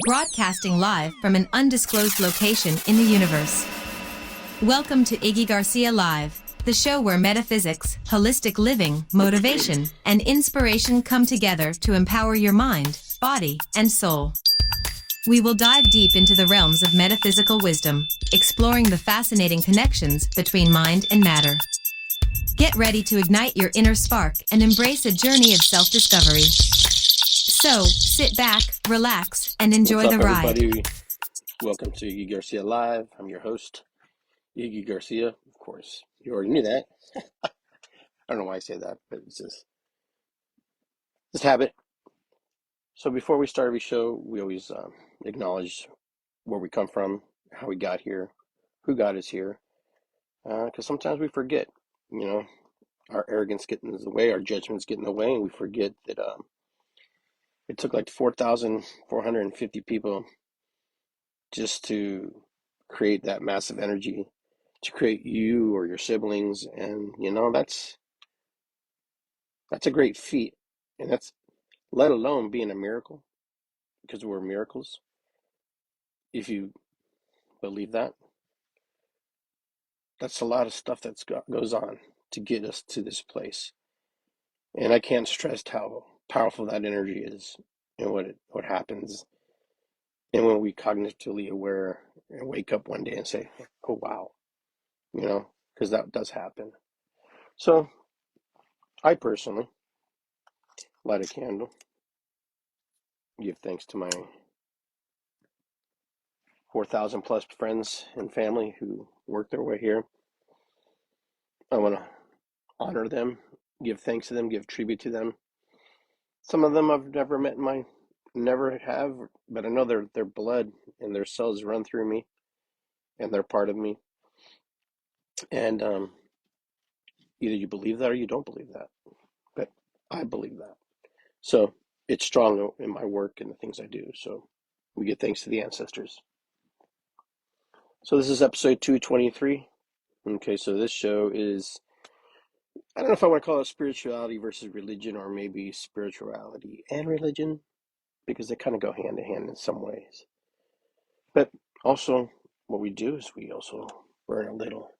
broadcasting live from an undisclosed location in the universe. Welcome to Iggy Garcia Live, the show where metaphysics, holistic living, motivation, and inspiration come together to empower your mind, body, and soul. We will dive deep into the realms of metaphysical wisdom, exploring the fascinating connections between mind and matter. Get ready to ignite your inner spark and embrace a journey of self-discovery. So, sit back, relax, and enjoy the ride. Everybody? Welcome to Iggy Garcia Live. I'm your host, Iggy Garcia. Of course, you already knew that. I don't know why I say that, but it's just habit. So before we start every show, we always acknowledge where we come from, how we got here, who got us here. Because sometimes we forget, our arrogance gets in the way, our judgments get in the way, and we forget that it took like 4,450 people just to create that massive energy, to create you or your siblings. And, that's a great feat. And that's let alone being a miracle, because we're miracles. If you believe that, that's a lot of stuff that goes on to get us to this place. And I can't stress how powerful that energy is and what happens. And when we cognitively aware and wake up one day and say, oh, wow, because that does happen. So I personally light a candle, give thanks to my 4,000 plus friends and family who work their way here. I want to honor them, give thanks to them, give tribute to them. Some of them I've never met never have, but I know their blood and their cells run through me, and they're part of me. And either you believe that or you don't believe that, but I believe that. So it's strong in my work and the things I do. So we give thanks to the ancestors. So this is episode 223. Okay, so this show is, I don't know if I want to call it spirituality versus religion, or maybe spirituality and religion, because they kind of go hand in hand in some ways. But also what we do is we also burn a little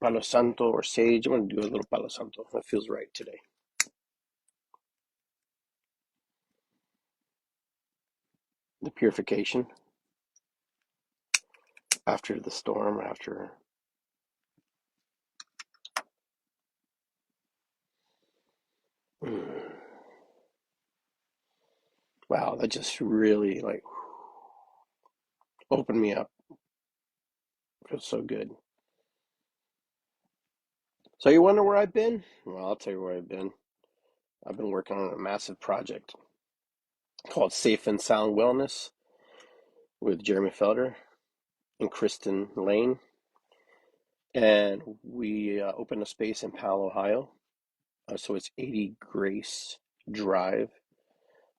Palo Santo or sage. I'm going to do a little Palo Santo. That feels right today. The purification after the storm, wow, that just really opened me up. It feels so good. So you wonder where I've been? Well, I'll tell you where I've been. I've been working on a massive project called Safe and Sound Wellness with Jeremy Felder and Kristen Lane. And we opened a space in Palo, Ohio. So it's 80 Grace Drive,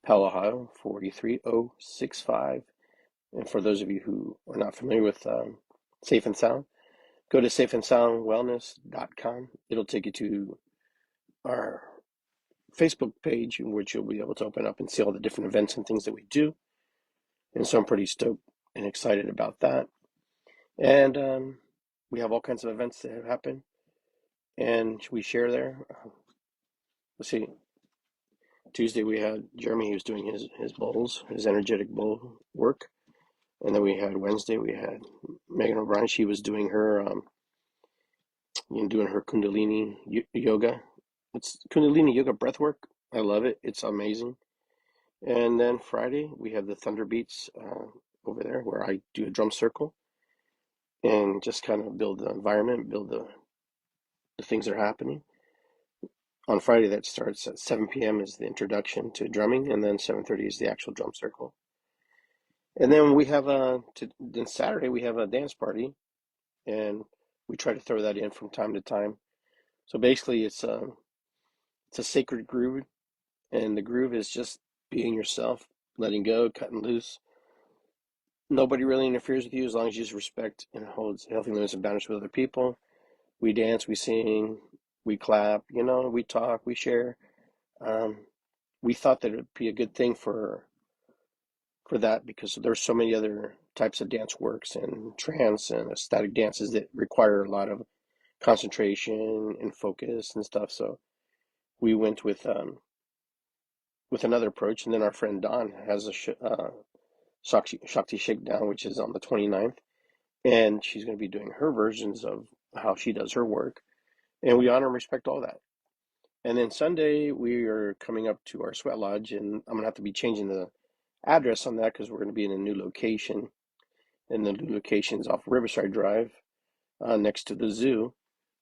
Palo, Ohio, 43065. And for those of you who are not familiar with Safe and Sound, go to safeandsoundwellness.com. It'll take you to our Facebook page, in which you'll be able to open up and see all the different events and things that we do. And so I'm pretty stoked and excited about that. And we have all kinds of events that happen, and we share there. Let's see. Tuesday we had Jeremy. He was doing his bowls, his energetic bowl work. And then we had Wednesday, we had Megan O'Brien. She was doing her Kundalini yoga. It's Kundalini yoga breath work. I love it. It's amazing. And then Friday, we have the Thunder Beats over there, where I do a drum circle and just kind of build the environment, build the things that are happening. On Friday, that starts at 7 p.m. is the introduction to drumming, and then 7:30 is the actual drum circle. And then we have then Saturday, we have a dance party, and we try to throw that in from time to time. So basically, it's a sacred groove, and the groove is just being yourself, letting go, cutting loose. Nobody really interferes with you as long as you just respect and hold healthy limits and boundaries with other people. We dance, we sing, we clap, we talk, we share. We thought that it would be a good thing for for that, because there's so many other types of dance works and trance and ecstatic dances that require a lot of concentration and focus and stuff. So we went with another approach, and then our friend Don has a Shakti Shakedown, which is on the 29th, and she's going to be doing her versions of how she does her work, and we honor and respect all that. And then Sunday we are coming up to our sweat lodge, and I'm going to have to be changing the address on that because we're going to be in a new location, and the new location is off Riverside Drive, next to the zoo,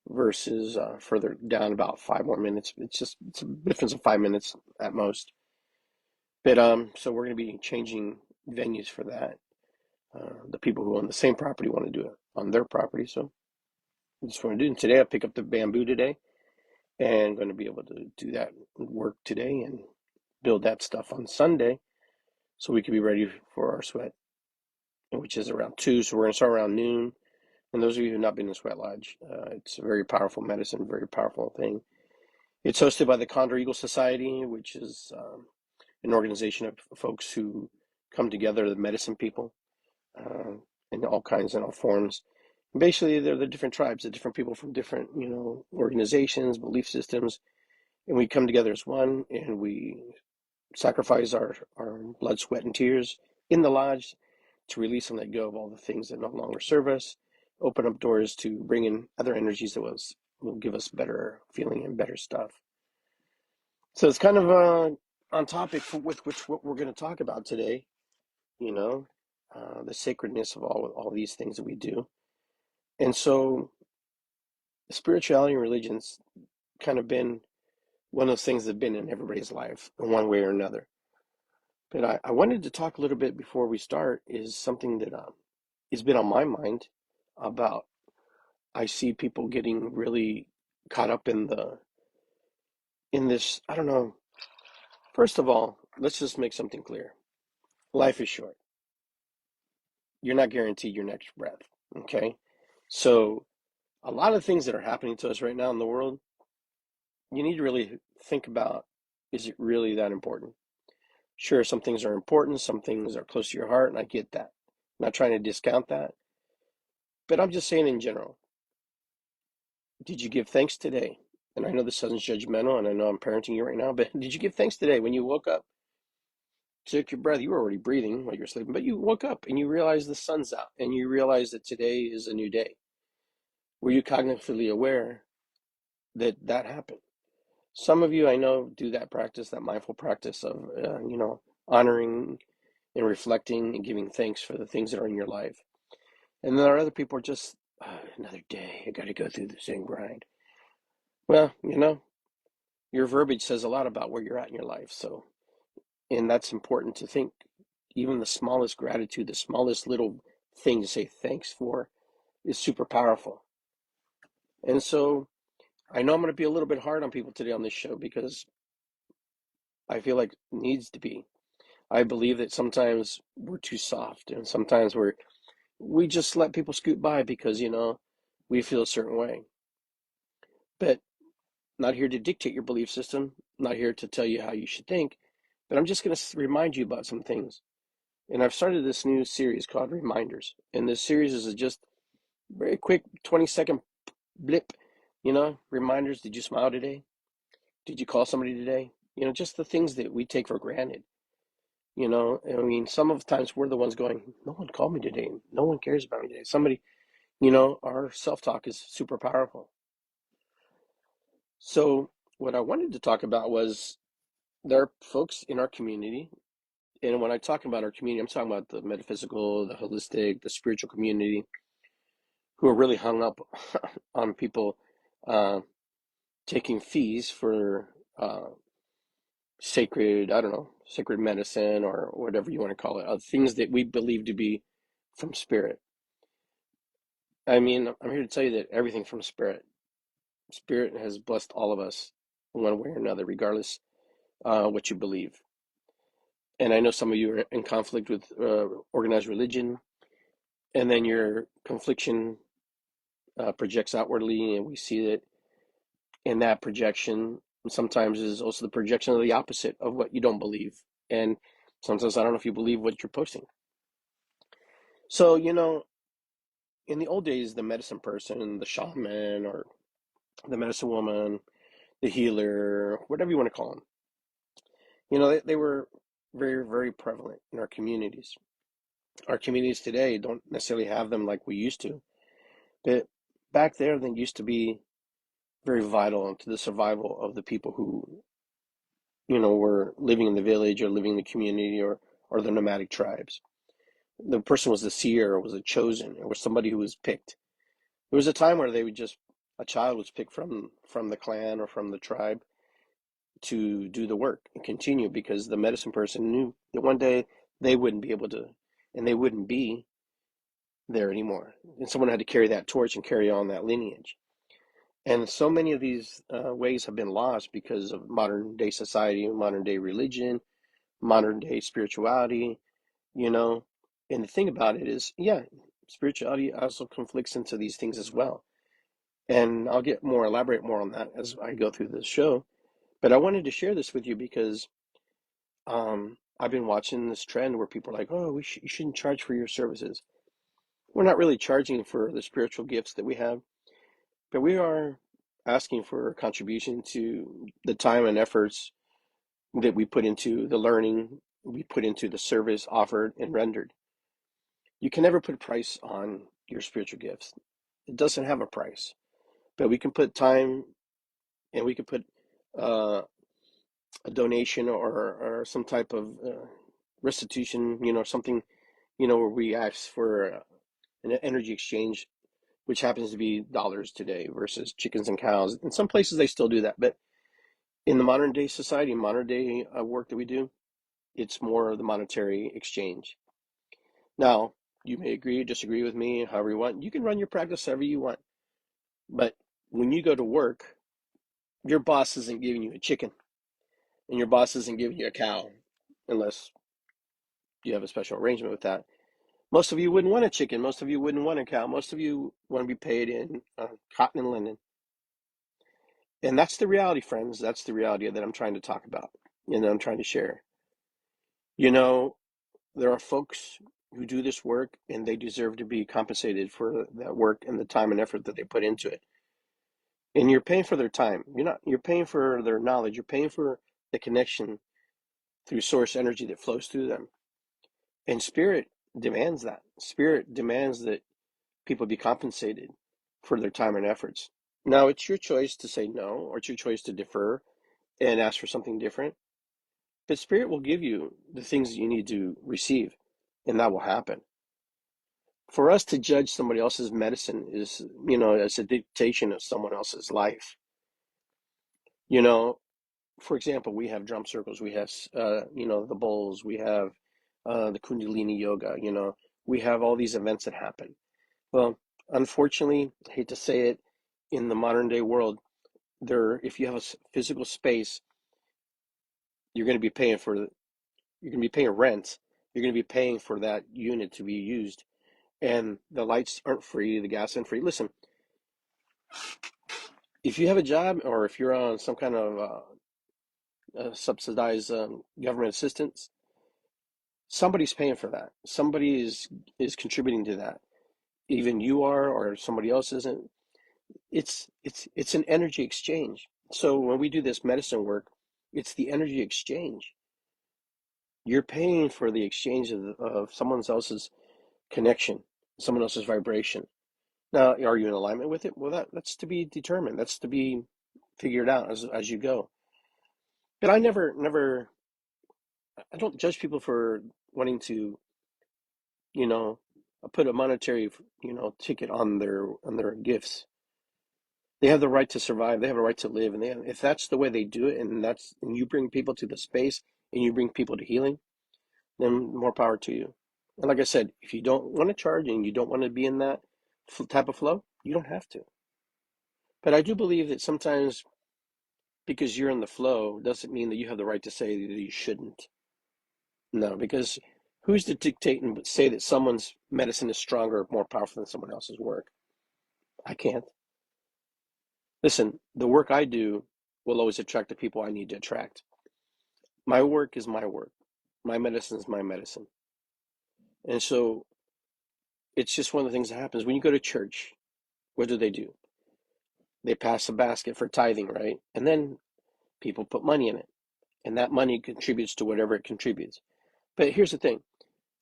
versus further down about 5 more minutes. It's a difference of 5 minutes at most. But so we're going to be changing venues for that. The people who own the same property want to do it on their property, so that's what I'm doing today. I pick up the bamboo today, and going to be able to do that work today and build that stuff on Sunday, so we can be ready for our sweat, which is around 2. So we're going to start around noon. And those of you who have not been in the sweat lodge, it's a very powerful medicine, very powerful thing. It's hosted by the Condor Eagle Society, which is an organization of folks who come together, the medicine people, in all kinds and all forms. And basically, they're the different tribes, the different people from different, organizations, belief systems, and we come together as one, and we sacrifice our blood, sweat, and tears in the lodge to release and let go of all the things that no longer serve us, open up doors to bring in other energies that will give us better feeling and better stuff. So it's kind of on topic with what we're going to talk about today, the sacredness of all these things that we do. And so spirituality and religion's kind of been one of those things that have been in everybody's life in one way or another. But I wanted to talk a little bit before we start is something that has been on my mind about. I see people getting really caught up in this, I don't know. First of all, let's just make something clear. Life is short. You're not guaranteed your next breath, okay? So a lot of things that are happening to us right now in the world, you need to really think about, is it really that important? Sure, some things are important, some things are close to your heart, and I get that. I'm not trying to discount that. But I'm just saying in general, did you give thanks today? And I know this sounds judgmental, and I know I'm parenting you right now, but did you give thanks today when you woke up, took your breath? You were already breathing while you were sleeping, but you woke up and you realized the sun's out, and you realized that today is a new day. Were you cognitively aware that that happened? Some of you I know do that practice, that mindful practice of, honoring and reflecting and giving thanks for the things that are in your life. And there are other people who are just, another day, I got to go through the same grind. Well, your verbiage says a lot about where you're at in your life. So, and that's important to think. Even the smallest gratitude, the smallest little thing to say thanks for is super powerful. And so I know I'm going to be a little bit hard on people today on this show because I feel like it needs to be. I believe that sometimes we're too soft, and sometimes we just let people scoot by because, we feel a certain way. But not here to dictate your belief system, not here to tell you how you should think, but I'm just going to remind you about some things. And I've started this new series called Reminders. And this series is just very quick 20-second blip, reminders. Did you smile today? Did you call somebody today? Just the things that we take for granted. Some of the times we're the ones going, no one called me today. No one cares about me today. Somebody, our self-talk is super powerful. So what I wanted to talk about was there are folks in our community, and when I talk about our community, I'm talking about the metaphysical, the holistic, the spiritual community, who are really hung up on people taking fees for sacred medicine or whatever you want to call it, things that we believe to be from spirit. I'm here to tell you that everything from spirit has blessed all of us in one way or another, regardless what you believe. And I know some of you are in conflict with organized religion, and then your confliction projects outwardly, and we see that in that projection sometimes is also the projection of the opposite of what you don't believe. And Sometimes I don't know if you believe what you're posting. So, in the old days, the medicine person, the shaman, or the medicine woman, the healer, whatever you want to call them, they were very, very prevalent in our communities. Our communities today don't necessarily have them like we used to, but back there, they used to be very vital to the survival of the people who, were living in the village or living in the community or the nomadic tribes. The person was the seer, or was a chosen, or was somebody who was picked. There was a time where a child was picked from the clan or from the tribe to do the work and continue, because the medicine person knew that one day they wouldn't be able to, and they wouldn't be there anymore. And someone had to carry that torch and carry on that lineage. And so many of these ways have been lost because of modern day society, modern day religion, modern day spirituality, you know. And the thing about it is, yeah, spirituality also conflicts into these things as well. And I'll elaborate more on that as I go through this show. But I wanted to share this with you because I've been watching this trend where people are like, oh, you shouldn't charge for your services. We're not really charging for the spiritual gifts that we have, but we are asking for a contribution to the time and efforts that we put into the learning, we put into the service offered and rendered. You can never put a price on your spiritual gifts. It doesn't have a price, but we can put time, and we can put a donation or some type of restitution, something, where we ask for an energy exchange, which happens to be dollars today versus chickens and cows. In some places, they still do that. But in the modern day society, modern day work that we do, it's more of the monetary exchange. Now, you may agree or disagree with me, however you want. You can run your practice however you want. But when you go to work, your boss isn't giving you a chicken, and your boss isn't giving you a cow, unless you have a special arrangement with that. Most of you wouldn't want a chicken. Most of you wouldn't want a cow. Most of you want to be paid in cotton and linen. And that's the reality, friends. That's the reality that I'm trying to talk about and that I'm trying to share. There are folks who do this work, and they deserve to be compensated for that work and the time and effort that they put into it. And you're paying for their time. You're paying for their knowledge. You're paying for the connection through source energy that flows through them. And spirit demands that. Spirit demands that people be compensated for their time and efforts. Now, it's your choice to say no, or it's your choice to defer and ask for something different. But spirit will give you the things that you need to receive, and that will happen. For us to judge somebody else's medicine is, as a dictation of someone else's life. For example, we have drum circles, we have, the bowls, we have the Kundalini yoga, we have all these events that happen. Well, unfortunately, I hate to say it, in the modern day world, if you have a physical space, you're going to be paying rent. You're going to be paying for that unit to be used, and the lights aren't free, the gas isn't free. Listen, if you have a job, or if you're on some kind of subsidized government assistance, somebody's paying for that. Somebody is contributing to that. Even you are, or somebody else isn't. It's an energy exchange. So when we do this medicine work, it's the energy exchange. You're paying for the exchange of someone else's connection, someone else's vibration. Now, are you in alignment with it? Well, that's to be determined. That's to be figured out as you go. But I don't judge people for wanting to, put a monetary, ticket on their gifts. They have the right to survive. They have a right to live, and if that's the way they do it, and you bring people to the space, and you bring people to healing, then more power to you. And like I said, if you don't want to charge and you don't want to be in that type of flow, you don't have to. But I do believe that sometimes, because you're in the flow, doesn't mean that you have the right to say that you shouldn't. No, because who's to dictate and say that someone's medicine is stronger or more powerful than someone else's work? I can't. Listen, the work I do will always attract the people I need to attract. My work is my work. My medicine is my medicine. And so it's just one of the things that happens when you go to church. What do? They pass a basket for tithing, right? And then people put money in it, and that money contributes to whatever it contributes. But here's the thing: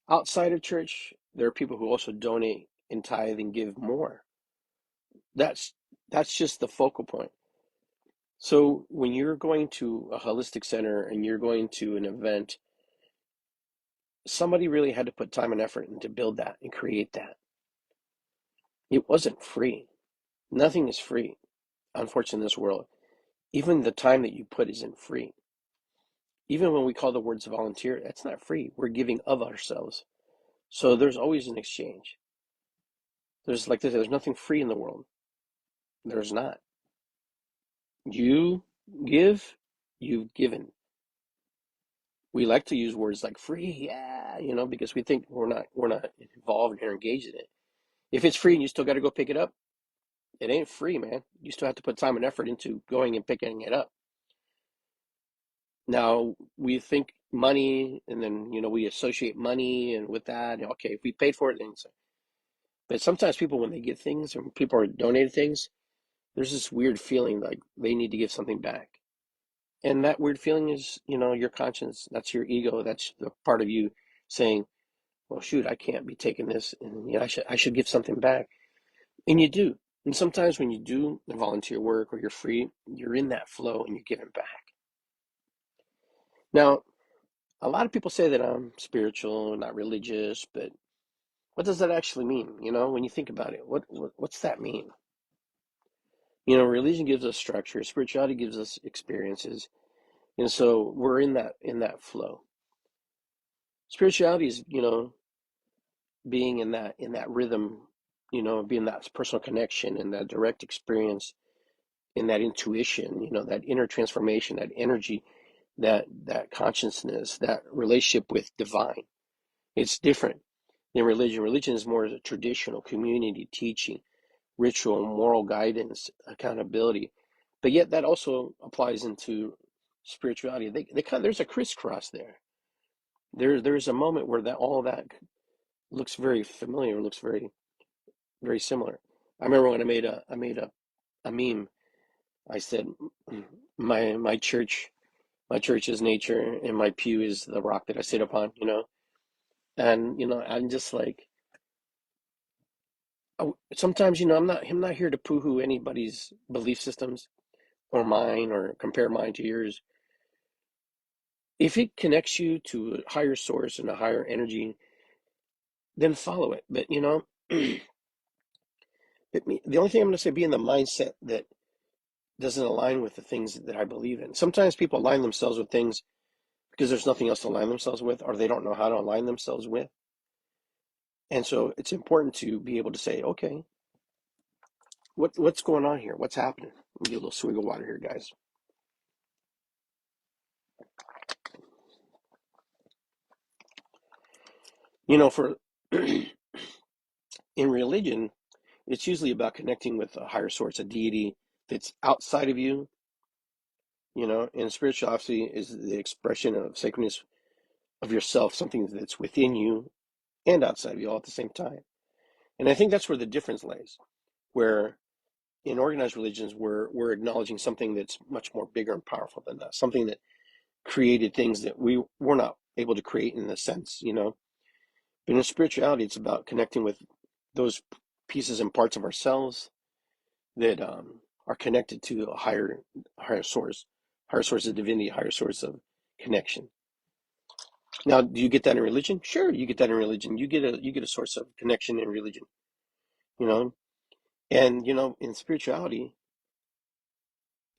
outside of church, there are people who also donate and tithe and give more. That's that's just the focal point. So when you're going to a holistic center and you're going to an event, somebody really had to put time and effort into build that and create that. It wasn't free. Nothing is free, unfortunately, in this world. Even the time that you put isn't free. Even when we call the words volunteer, that's not free. We're giving of ourselves. So there's always an exchange. There's like there's nothing free in the world. There's not. You give, you've given. We like to use words like free, yeah, because we think we're not involved or engaged in it. If it's free and you still got to go pick it up, it ain't free, man. You still have to put time and effort into going and picking it up. Now we think money, and then we associate money and with that. Okay, if we paid for it, then but sometimes people, when they get things or people are donated things, there's this weird feeling like they need to give something back. And that weird feeling is, your conscience. That's your ego. That's the part of you saying, well, shoot, I can't be taking this, and I should give something back. And you do. And sometimes when you do the volunteer work or you're free, you're in that flow and you're giving back. Now, a lot of people say that I'm spiritual, not religious, but what does that actually mean? When you think about it, what's that mean? Religion gives us structure, spirituality gives us experiences, and so we're in that flow. Spirituality is, being in that rhythm, being that personal connection and that direct experience, in that intuition, that inner transformation, that energy, that consciousness, that relationship with divine. It's different than religion. Religion is more as a traditional community teaching, ritual, moral guidance, accountability. But yet that also applies into spirituality. There's a crisscross there. There's a moment where that all that looks very familiar, looks very, very similar. I remember when I made a meme. I said, my church is nature, and my pew is the rock that I sit upon. And I'm just like, sometimes I'm not here to poo-hoo anybody's belief systems or mine, or compare mine to yours. If it connects you to a higher source and a higher energy, then follow it. But the only thing I'm going to say, be in the mindset that doesn't align with the things that I believe in. Sometimes people align themselves with things because there's nothing else to align themselves with, or they don't know how to align themselves with. And so it's important to be able to say, okay, what's going on here? What's happening? Let me get a little swig of water here, guys. For in religion, it's usually about connecting with a higher source, a deity that's outside of you. And spirituality is the expression of sacredness of yourself, something that's within you and outside of you all at the same time. And I think that's where the difference lays, where in organized religions, we're acknowledging something that's much more bigger and powerful than us, something that created things that we were not able to create in a sense. But in spirituality, it's about connecting with those pieces and parts of ourselves that are connected to a higher source of divinity, higher source of connection. Now, do you get that in religion? Sure, you get that in religion. You get a source of connection in religion, you know, and in spirituality,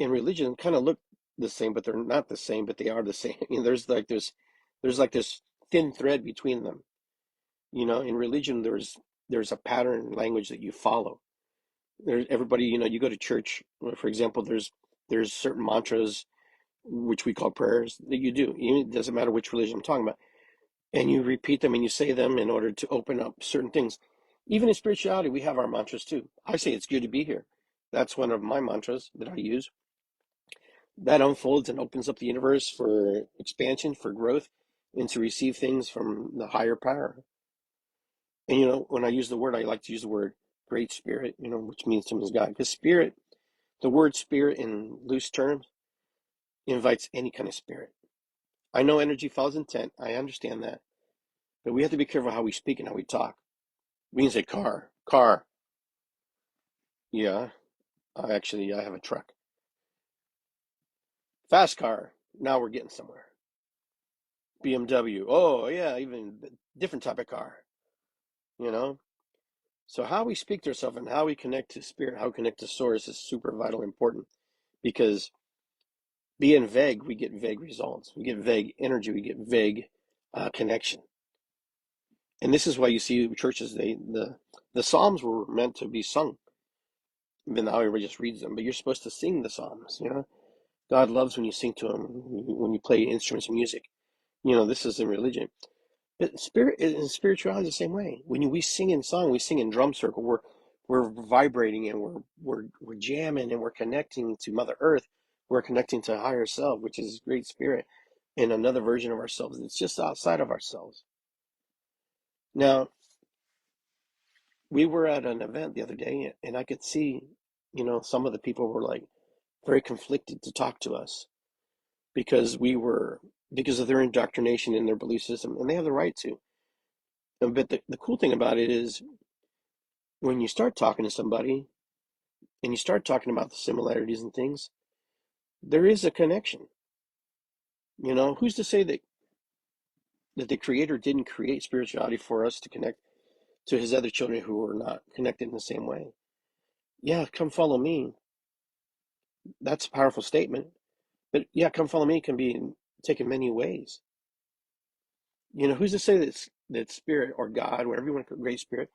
in religion, kind of look the same, but they're not the same, but they are the same. There's like this thin thread between them. In religion, there's a pattern language that you follow. There's everybody, you go to church, for example, there's certain mantras, which we call prayers, that you do. It doesn't matter which religion I'm talking about. And you repeat them and you say them in order to open up certain things. Even in spirituality, we have our mantras too. I say it's good to be here. That's one of my mantras that I use. That unfolds and opens up the universe for expansion, for growth. and to receive things from the higher power. And, you know, when I use the word, I like to use the word great spirit, you know, which means to me is God. Because spirit, the word spirit in loose terms, invites any kind of spirit. I know energy follows intent. I understand that. But we have to be careful how we speak and how we talk. We can say car, car. Yeah, I have a truck. Fast car. Now we're getting somewhere. BMW. Oh, yeah, even different type of car, you know? So how we speak to ourselves and how we connect to spirit, how we connect to source is super vital important, because being vague, we get vague results. We get vague energy. We get vague connection. And this is why you see churches, the Psalms were meant to be sung. Even though everybody just reads them, but you're supposed to sing the Psalms, you know? God loves when you sing to him, when you play instruments of music. You know, this is in religion. But spirit in spirituality is the same way. When we sing in song, we sing in drum circle. We're vibrating, and we're jamming, and we're connecting to Mother Earth. We're connecting to higher self, which is great spirit, and another version of ourselves. It's just outside of ourselves. Now, we were at an event the other day, and I could see, you know, some of the people were like very conflicted to talk to us because because of their indoctrination in their belief system, and they have the right to. But the cool thing about it is, when you start talking to somebody and you start talking about the similarities and things, there is a connection. You know, who's to say that the Creator didn't create spirituality for us to connect to His other children who are not connected in the same way? Yeah, come follow me. That's a powerful statement. But yeah, come follow me can be taken many ways. You know, who's to say that spirit or God, whatever you want to call great spirit,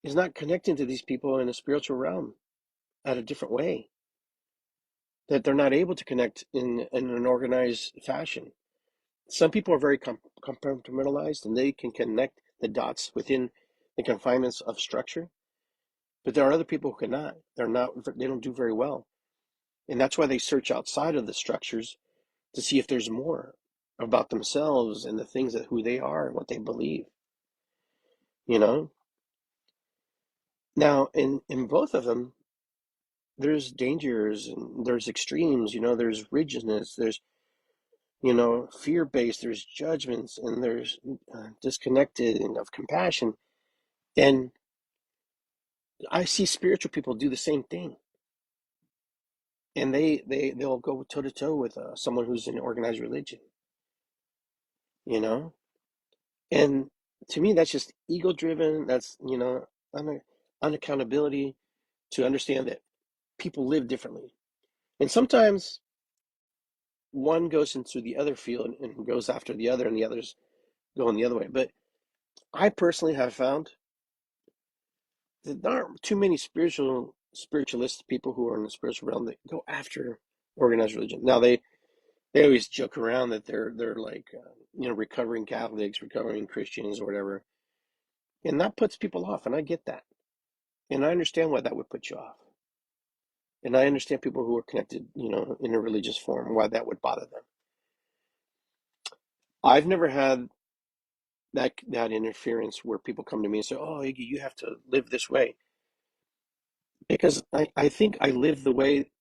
is not connecting to these people in a spiritual realm at a different way? That they're not able to connect in an organized fashion. Some people are very compartmentalized, and they can connect the dots within the confinements of structure. But there are other people who cannot. They don't do very well. And that's why they search outside of the structures to see if there's more about themselves and the things that who they are and what they believe. You know? Now, in both of them, there's dangers and there's extremes, you know, there's rigidness, there's, you know, fear-based, there's judgments, and there's disconnected and of compassion. And I see spiritual people do the same thing. And they'll go toe to toe with someone who's in organized religion, you know? And to me, that's just ego driven. That's, you know, unaccountability to understand that people live differently. And sometimes one goes into the other field and goes after the other, and the others go in the other way. But I personally have found that there aren't too many spiritualist people who are in the spiritual realm that go after organized religion. Now they always joke around that they're like you know, recovering Catholics, recovering Christians, or whatever, and that puts people off. And I get that, and I understand why that would put you off, and I understand people who are connected, you know, in a religious form, why that would bother them. I've never had that interference where people come to me and say, "Oh, Iggy, you have to live this way," because I think I live the way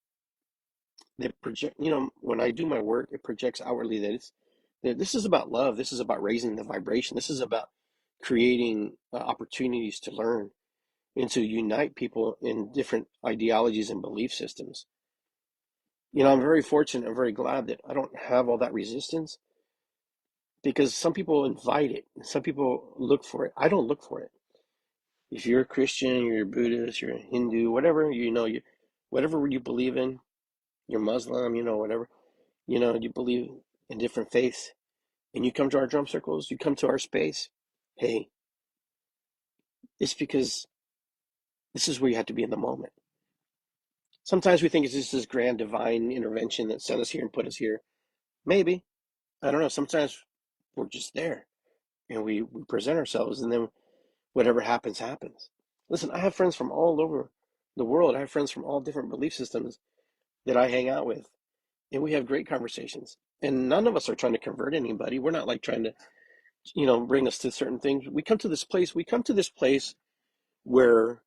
that project. You know, when I do my work, it projects outwardly that this is about love. This is about raising the vibration. This is about creating opportunities to learn and to unite people in different ideologies and belief systems. You know, I'm very fortunate. I'm very glad that I don't have all that resistance, because some people invite it. Some people look for it. I don't look for it. If you're a Christian, you're a Buddhist, you're a Hindu, whatever, you know, whatever you believe in, you're Muslim, you know, whatever, you know, you believe in different faiths, and you come to our drum circles, you come to our space, hey, it's because this is where you have to be in the moment. Sometimes we think it's just this grand divine intervention that sent us here and put us here. Maybe. I don't know. Sometimes we're just there, and we present ourselves, and then whatever happens, happens. Listen, I have friends from all over the world. I have friends from all different belief systems that I hang out with. and we have great conversations. And none of us are trying to convert anybody. We're not like trying to, bring us to certain things. We come to this place where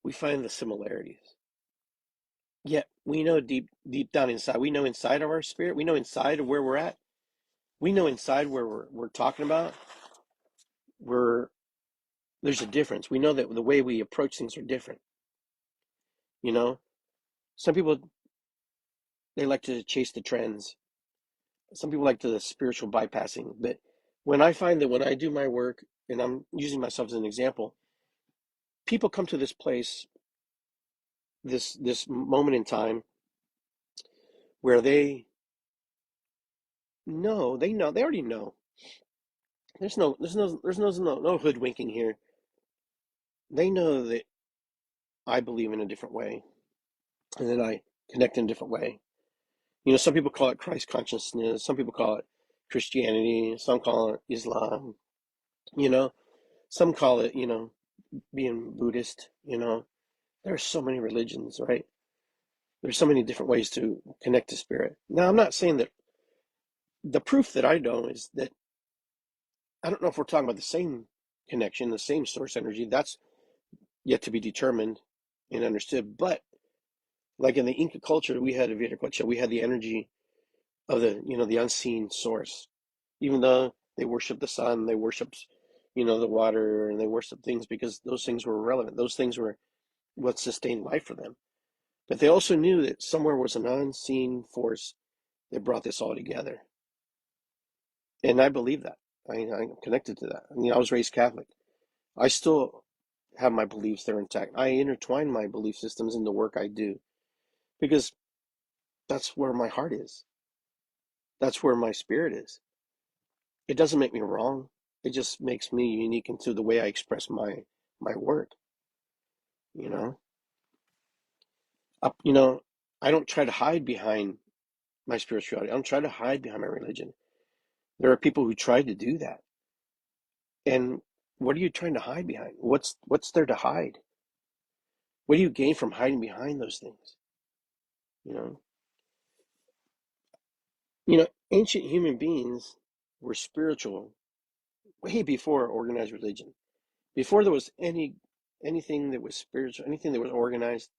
we find the similarities. Yet we know deep down inside, we know inside of our spirit, we know inside of where we're at, we know inside where we're talking about, where there's a difference. We know that the way we approach things are different. Some people, they like to chase the trends. Some people like the spiritual bypassing. But when I find that when I do my work, and I'm using myself as an example, people come to this place, this moment in time where they already know. There's no hoodwinking here. They know that I believe in a different way, and that I connect in a different way. Some people call it Christ consciousness. Some people call it Christianity. Some call it Islam. Some call it, being Buddhist. There are so many religions, right? There's so many different ways to connect to spirit. Now, I'm not saying that the proof that I know is that I don't know if we're talking about the same connection, the same source energy. That's yet to be determined and understood. But like in the Inca culture, we had a Viracocha, we had the energy of the unseen source. Even though they worship the sun, they worship, the water, and they worship things because those things were relevant. Those things were what sustained life for them. But they also knew that somewhere was an unseen force that brought this all together. And I believe that. I'm connected to that. I was raised Catholic. I still have my beliefs that are intact. I intertwine my belief systems in the work I do because that's where my heart is. That's where my spirit is. It doesn't make me wrong. It just makes me unique into the way I express my work. You know, uh, you know, I don't try to hide behind my spirituality. I don't try to hide behind my religion. There are people who try to do that. And what are you trying to hide behind? What's there to hide? What do you gain from hiding behind those things? You know, ancient human beings were spiritual way before organized religion. Before there was anything that was spiritual, anything that was organized,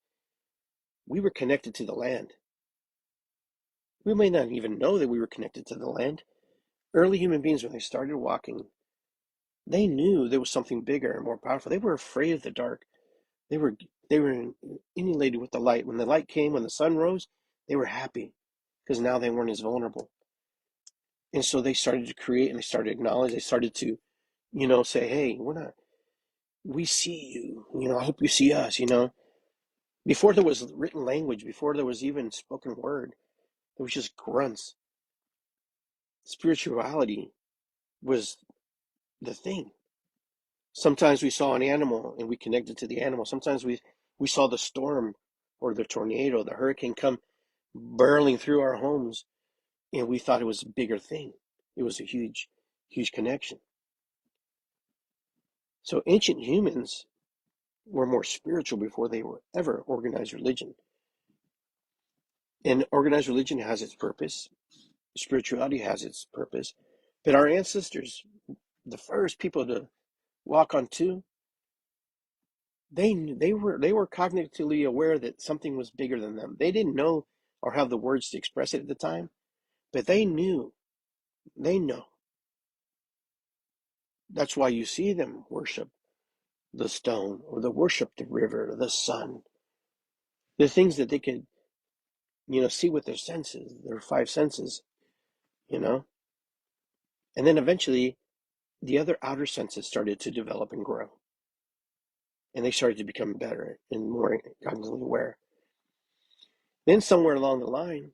we were connected to the land. We may not even know that we were connected to the land. Early human beings, when they started walking, they knew there was something bigger and more powerful. They were afraid of the dark. They were they were inundated with the light. When the light came, when the sun rose, they were happy because now they weren't as vulnerable. And so they started to create and they started to acknowledge, they started to, say, hey, we see you, I hope you see us, Before there was written language, before there was even spoken word, it was just grunts. Spirituality was the thing. Sometimes we saw an animal and we connected to the animal. Sometimes we saw the storm or the tornado, the hurricane come barreling through our homes, and we thought it was a bigger thing. It was a huge, huge connection. So ancient humans were more spiritual before they were ever organized religion. And organized religion has its purpose. Spirituality has its purpose. But our ancestors, the first people to walk on two, they were cognitively aware that something was bigger than them. They didn't know or have the words to express it at the time, but they knew. They know. That's why you see them worship the stone or the worship the river, or the sun, the things that they could, see with their senses, their five senses, you know. And then eventually, the other outer senses started to develop and grow, and they started to become better and more cognitively aware. Then somewhere along the line,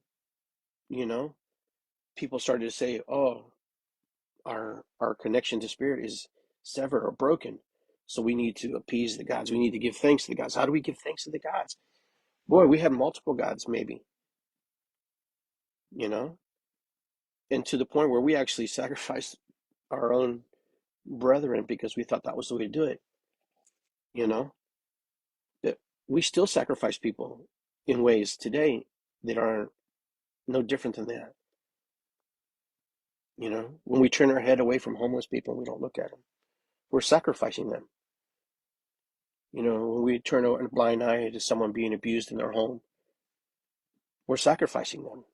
you know, people started to say, "Oh, our connection to spirit is severed or broken, so we need to appease the gods. We need to give thanks to the gods." How do we give thanks to the gods? Boy, we have multiple gods, maybe, you know, and to the point where we actually sacrificed our own brethren because we thought that was the way to do it, you know. But we still sacrifice people in ways today that are no different than that. When we turn our head away from homeless people, we don't look at them. We're sacrificing them. When we turn a blind eye to someone being abused in their home, we're sacrificing them.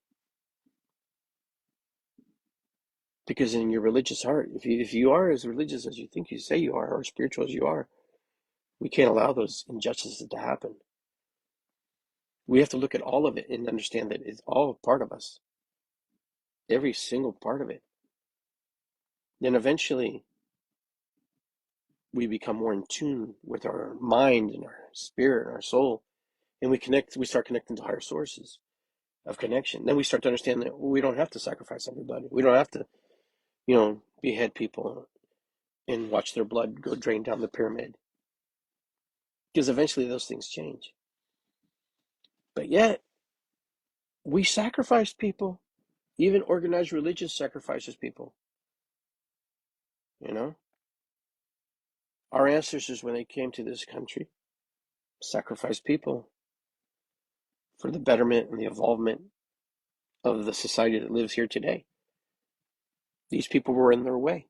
Because in your religious heart, if you are as religious as you think you say you are, or spiritual as you are, we can't allow those injustices to happen. We have to look at all of it and understand that it's all part of us. Every single part of it. Then eventually, we become more in tune with our mind and our spirit and our soul, and we start connecting to higher sources of connection. Then we start to understand that we don't have to sacrifice everybody. We don't have to, behead people and watch their blood go drain down the pyramid. Because eventually those things change. But yet, we sacrifice people. Even organized religion sacrifices people. Our ancestors, when they came to this country, sacrificed people for the betterment and the evolvement of the society that lives here today. These people were in their way,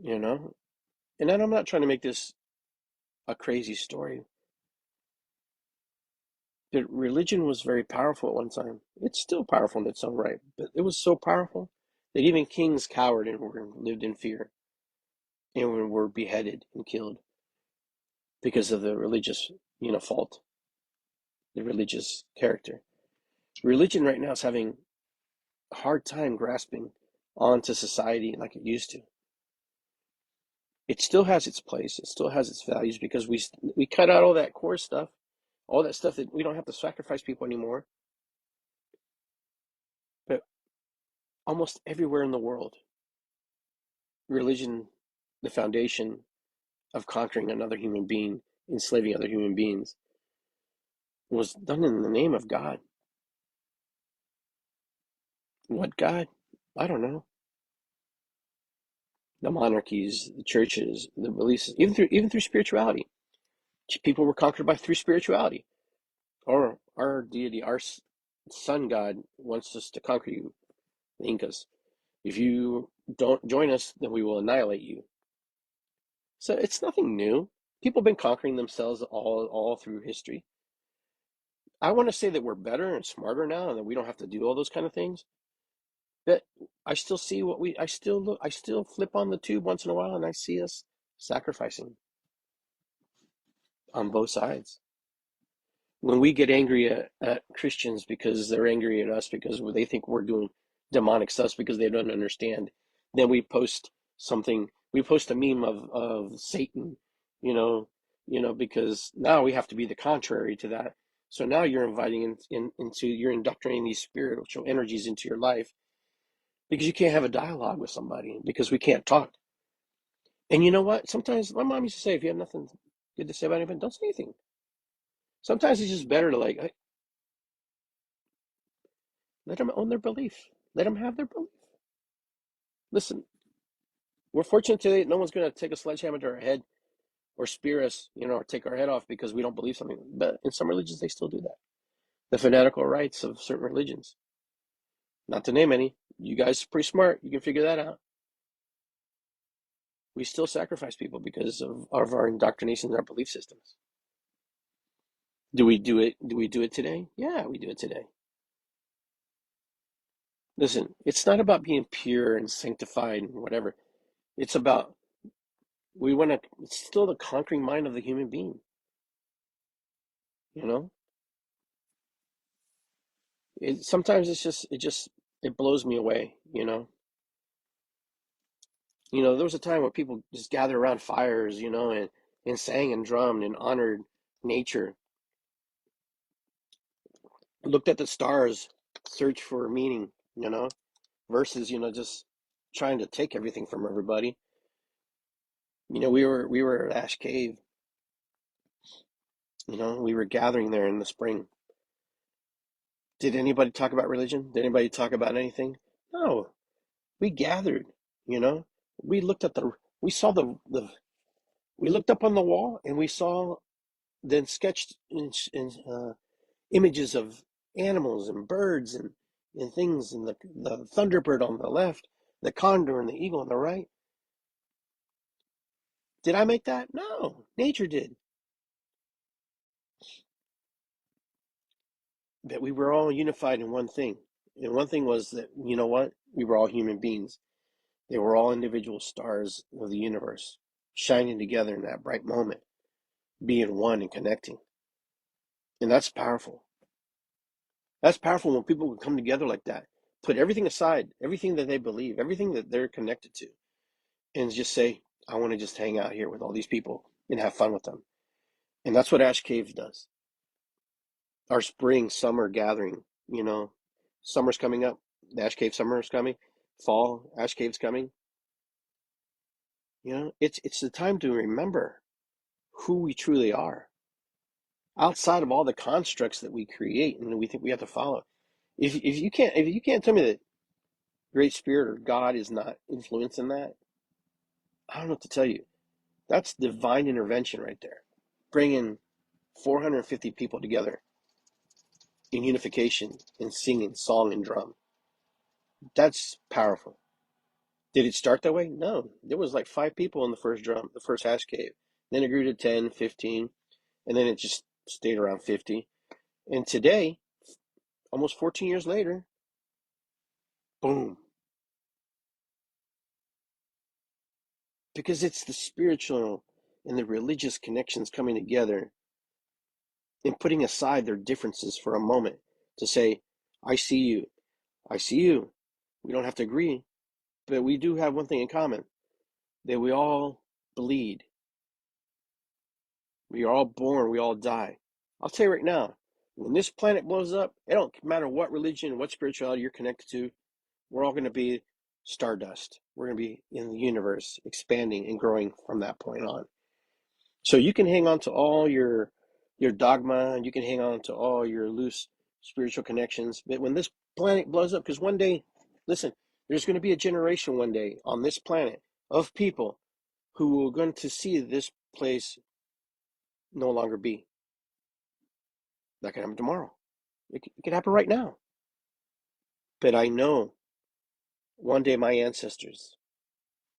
And I'm not trying to make this a crazy story. The religion was very powerful at one time. It's still powerful in its own right, but it was so powerful that even kings cowered and lived in fear and were beheaded and killed because of the religious, fault, the religious character. Religion right now is having a hard time grasping onto society like it used to. It still has its place. It still has its values because we cut out all that core stuff, all that stuff that we don't have to sacrifice people anymore. But almost everywhere in the world, religion, the foundation of conquering another human being, enslaving other human beings, was done in the name of God. What God? I don't know. The monarchies, the churches, the beliefs, even through spirituality. People were conquered through spirituality. Or our deity, our sun god wants us to conquer you, the Incas. If you don't join us, then we will annihilate you. So it's nothing new. People have been conquering themselves all through history. I want to say that we're better and smarter now and that we don't have to do all those kind of things. But I still see I still flip on the tube once in a while and I see us sacrificing on both sides. When we get angry at Christians because they're angry at us because they think we're doing demonic stuff because they don't understand, then we post a meme of Satan, because now we have to be the contrary to that. So now you're you're indoctrinating these spiritual energies into your life because you can't have a dialogue with somebody because we can't talk. And you know what? Sometimes my mom used to say, if you have nothing good to say about anything, don't say anything. Sometimes it's just better to let them own their belief. Let them have their belief. Listen, we're fortunate today that no one's going to take a sledgehammer to our head or spear us, or take our head off because we don't believe something. But in some religions, they still do that. The fanatical rites of certain religions. Not to name any. You guys are pretty smart. You can figure that out. We still sacrifice people because of our indoctrination and our belief systems. Do we do it? Do we do it today? Yeah, we do it today. Listen, it's not about being pure and sanctified and whatever. It's about it's still the conquering mind of the human being. Sometimes it blows me away. There was a time where people just gathered around fires, and sang and drummed and honored nature, looked at the stars, searched for meaning, versus, just trying to take everything from everybody. We were at Ash Cave, we were gathering there in the spring. Did anybody talk about religion? Did anybody talk about anything? No. We gathered, we looked at we saw we looked up on the wall and we saw then sketched in images of animals and birds and things, and the thunderbird on the left, the condor and the eagle on the right. Did I make that? No, nature did. That we were all unified in one thing. And one thing was that, you know what? We were all human beings. They were all individual stars of the universe, shining together in that bright moment, being one and connecting. And that's powerful. That's powerful when people can come together like that, put everything aside, everything that they believe, everything that they're connected to, and just say, I want to just hang out here with all these people and have fun with them. And that's what Ash Cave does. Our spring, summer gathering, summer's coming up. The Ash Cave summer is coming. Fall, Ash Cave's coming. It's the time to remember who we truly are, outside of all the constructs that we create and we think we have to follow. If you can't tell me that Great Spirit or God is not influencing that, I don't know what to tell you. That's divine intervention right there, bringing 450 people together in unification and singing song and drum. That's powerful. Did it start that way? No. There was like 5 people in the first Ash Cave. Then it grew to 10, 15, and then it just stayed around 50. And today, almost 14 years later, boom. Because it's the spiritual and the religious connections coming together and putting aside their differences for a moment to say, I see you. I see you. We don't have to agree, but we do have one thing in common, that we all bleed. We are all born, we all die. I'll tell you right now, when this planet blows up, it don't matter what religion, what spirituality you're connected to, we're all going to be stardust. We're going to be in the universe, expanding and growing from that point on. So you can hang on to all your dogma, and you can hang on to all your loose spiritual connections. But when this planet blows up, because one day, listen, there's going to be a generation one day on this planet of people who are going to see this place no longer be. That can happen tomorrow. It can happen right now. But I know one day my ancestors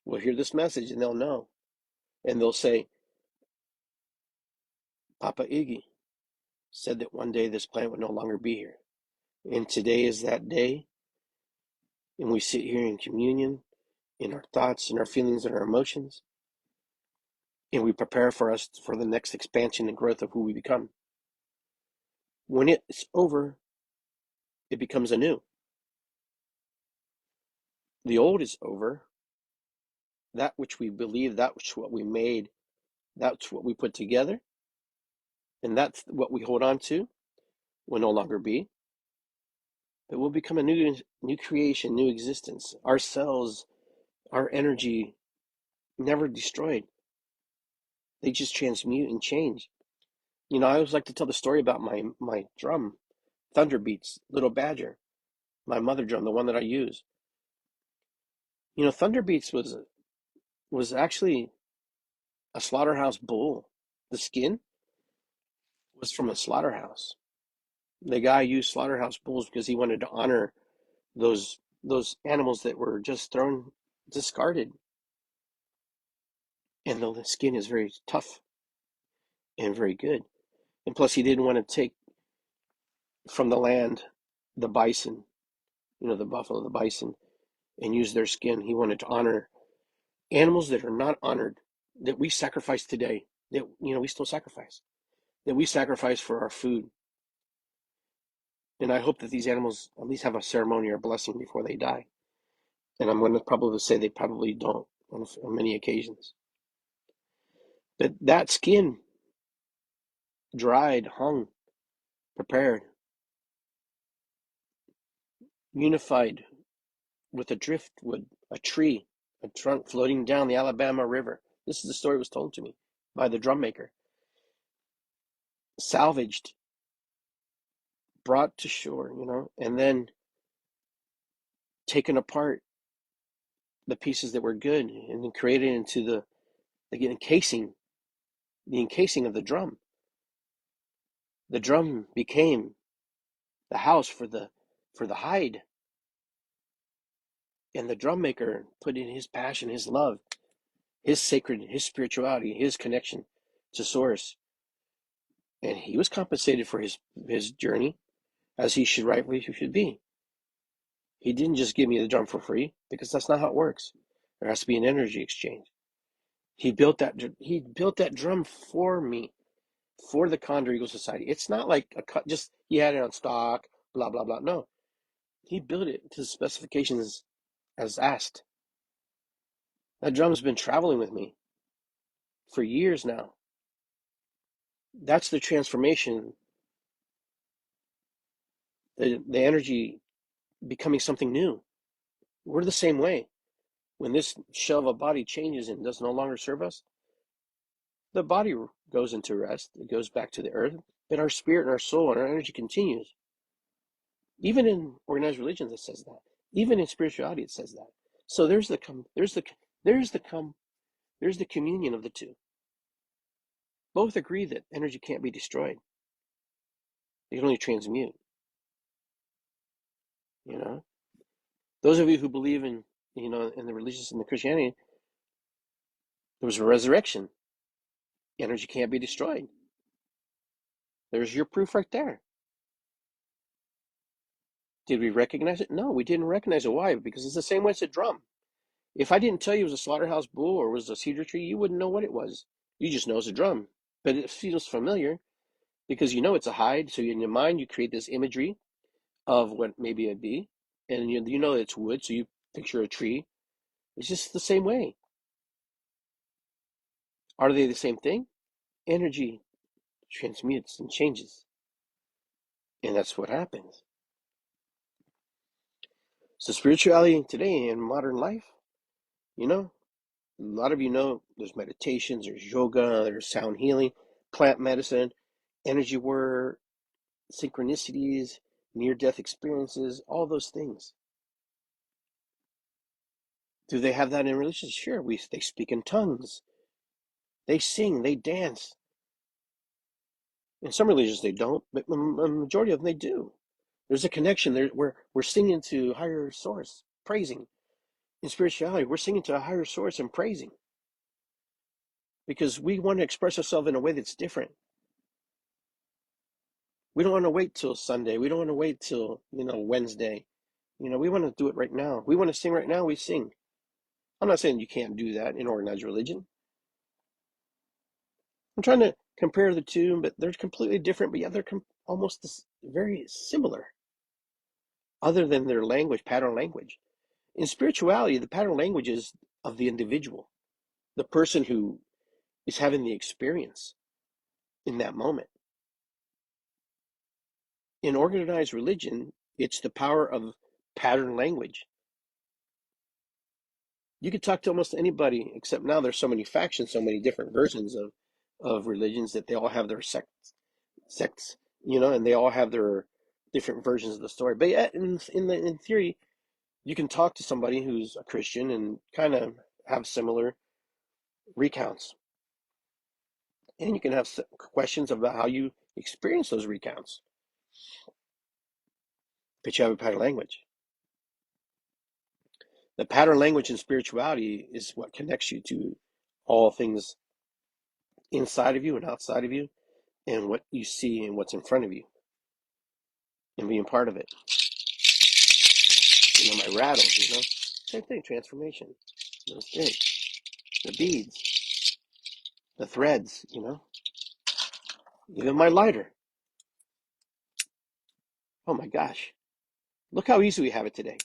will hear this message and they'll know. And they'll say, Papa Iggy said that one day this planet would no longer be here. And today is that day. And we sit here in communion, in our thoughts and our feelings and our emotions. And we prepare for the next expansion and growth of who we become. When it's over, it becomes anew. The old is over. That which we believe, that which what we made, that's what we put together, and that's what we hold on to, will no longer be. But will become a new creation, new existence. Our cells, our energy, never destroyed. They just transmute and change. I always like to tell the story about my drum, Thunder Beats, Little Badger, my mother drum, the one that I use. Thunder Beats was actually a slaughterhouse bull. The skin was from a slaughterhouse. The guy used slaughterhouse bulls because he wanted to honor those animals that were just discarded. And the skin is very tough and very good. And plus, he didn't want to take from the land the bison, the buffalo, the bison, and use their skin. He wanted to honor animals that are not honored, that we sacrifice today, that, we still sacrifice, that we sacrifice for our food. And I hope that these animals at least have a ceremony or blessing before they die. And I'm going to probably say they probably don't on many occasions. But that skin, dried, hung, prepared, unified with a driftwood, a tree, a trunk floating down the Alabama River. This is the story that was told to me by the drum maker. Salvaged, brought to shore, and then taken apart, the pieces that were good, and then created into the encasing of the drum. The drum became the house for the hide. And the drum maker put in his passion, his love, his sacred, his spirituality, his connection to source. And he was compensated for his journey, as he should rightfully should be. He didn't just give me the drum for free, because that's not how it works. There has to be an energy exchange. He built that drum for me, for the Condor Eagle Society. It's not like just he had it on stock, blah blah blah. No, he built it to the specifications as asked. That drum's been traveling with me for years now. That's the transformation, the energy becoming something new. We're the same way. When this shell of a body changes and does no longer serve us, the body goes into rest. It goes back to the earth, but our spirit and our soul and our energy continues. Even in organized religions, it says that. Even in spirituality, it says that. So there's the communion of the two. Both agree that energy can't be destroyed. It can only transmute. You know, those of you who believe in the religious and the Christianity, there was a resurrection. Energy can't be destroyed. There's your proof right there. Did we recognize it? No, we didn't recognize it. Why? Because it's the same way as a drum. If I didn't tell you it was a slaughterhouse bull or was a cedar tree, you wouldn't know what it was. You just know it's a drum. But it feels familiar because you know it's a hide. So in your mind, you create this imagery of what maybe it'd be. And you know it's wood, so you picture a tree. It's just the same way. Are they the same thing? Energy transmutes and changes. And that's what happens. So spirituality today in modern life, a lot of there's meditations, there's yoga, there's sound healing, plant medicine, energy work, synchronicities, near-death experiences, all those things. Do they have that in religion? Sure, they speak in tongues. They sing, they dance. In some religions they don't, but a majority of them they do. There's a connection there where we're singing to higher source, praising. In spirituality, we're singing to a higher source and praising. Because we want to express ourselves in a way that's different. We don't want to wait till Sunday. We don't want to wait till, Wednesday. We want to do it right now. We want to sing right now, we sing. I'm not saying you can't do that in organized religion. I'm trying to compare the two, but they're completely different, but yet they're almost very similar, other than their language, pattern language. In spirituality, the pattern language is of the individual, the person who is having the experience in that moment. In organized religion, it's the power of pattern language. You could talk to almost anybody, except now there's so many factions, so many different versions of religions that they all have their sects, and they all have their different versions of the story. But yeah, in theory, you can talk to somebody who's a Christian and kind of have similar recounts. And you can have questions about how you experience those recounts. But you have a pattern language. The pattern language in spirituality is what connects you to all things inside of you and outside of you, and what you see and what's in front of you, and being part of it. My rattle, same thing, transformation. Those things, the beads, the threads, even my lighter. Oh my gosh, look how easy we have it today.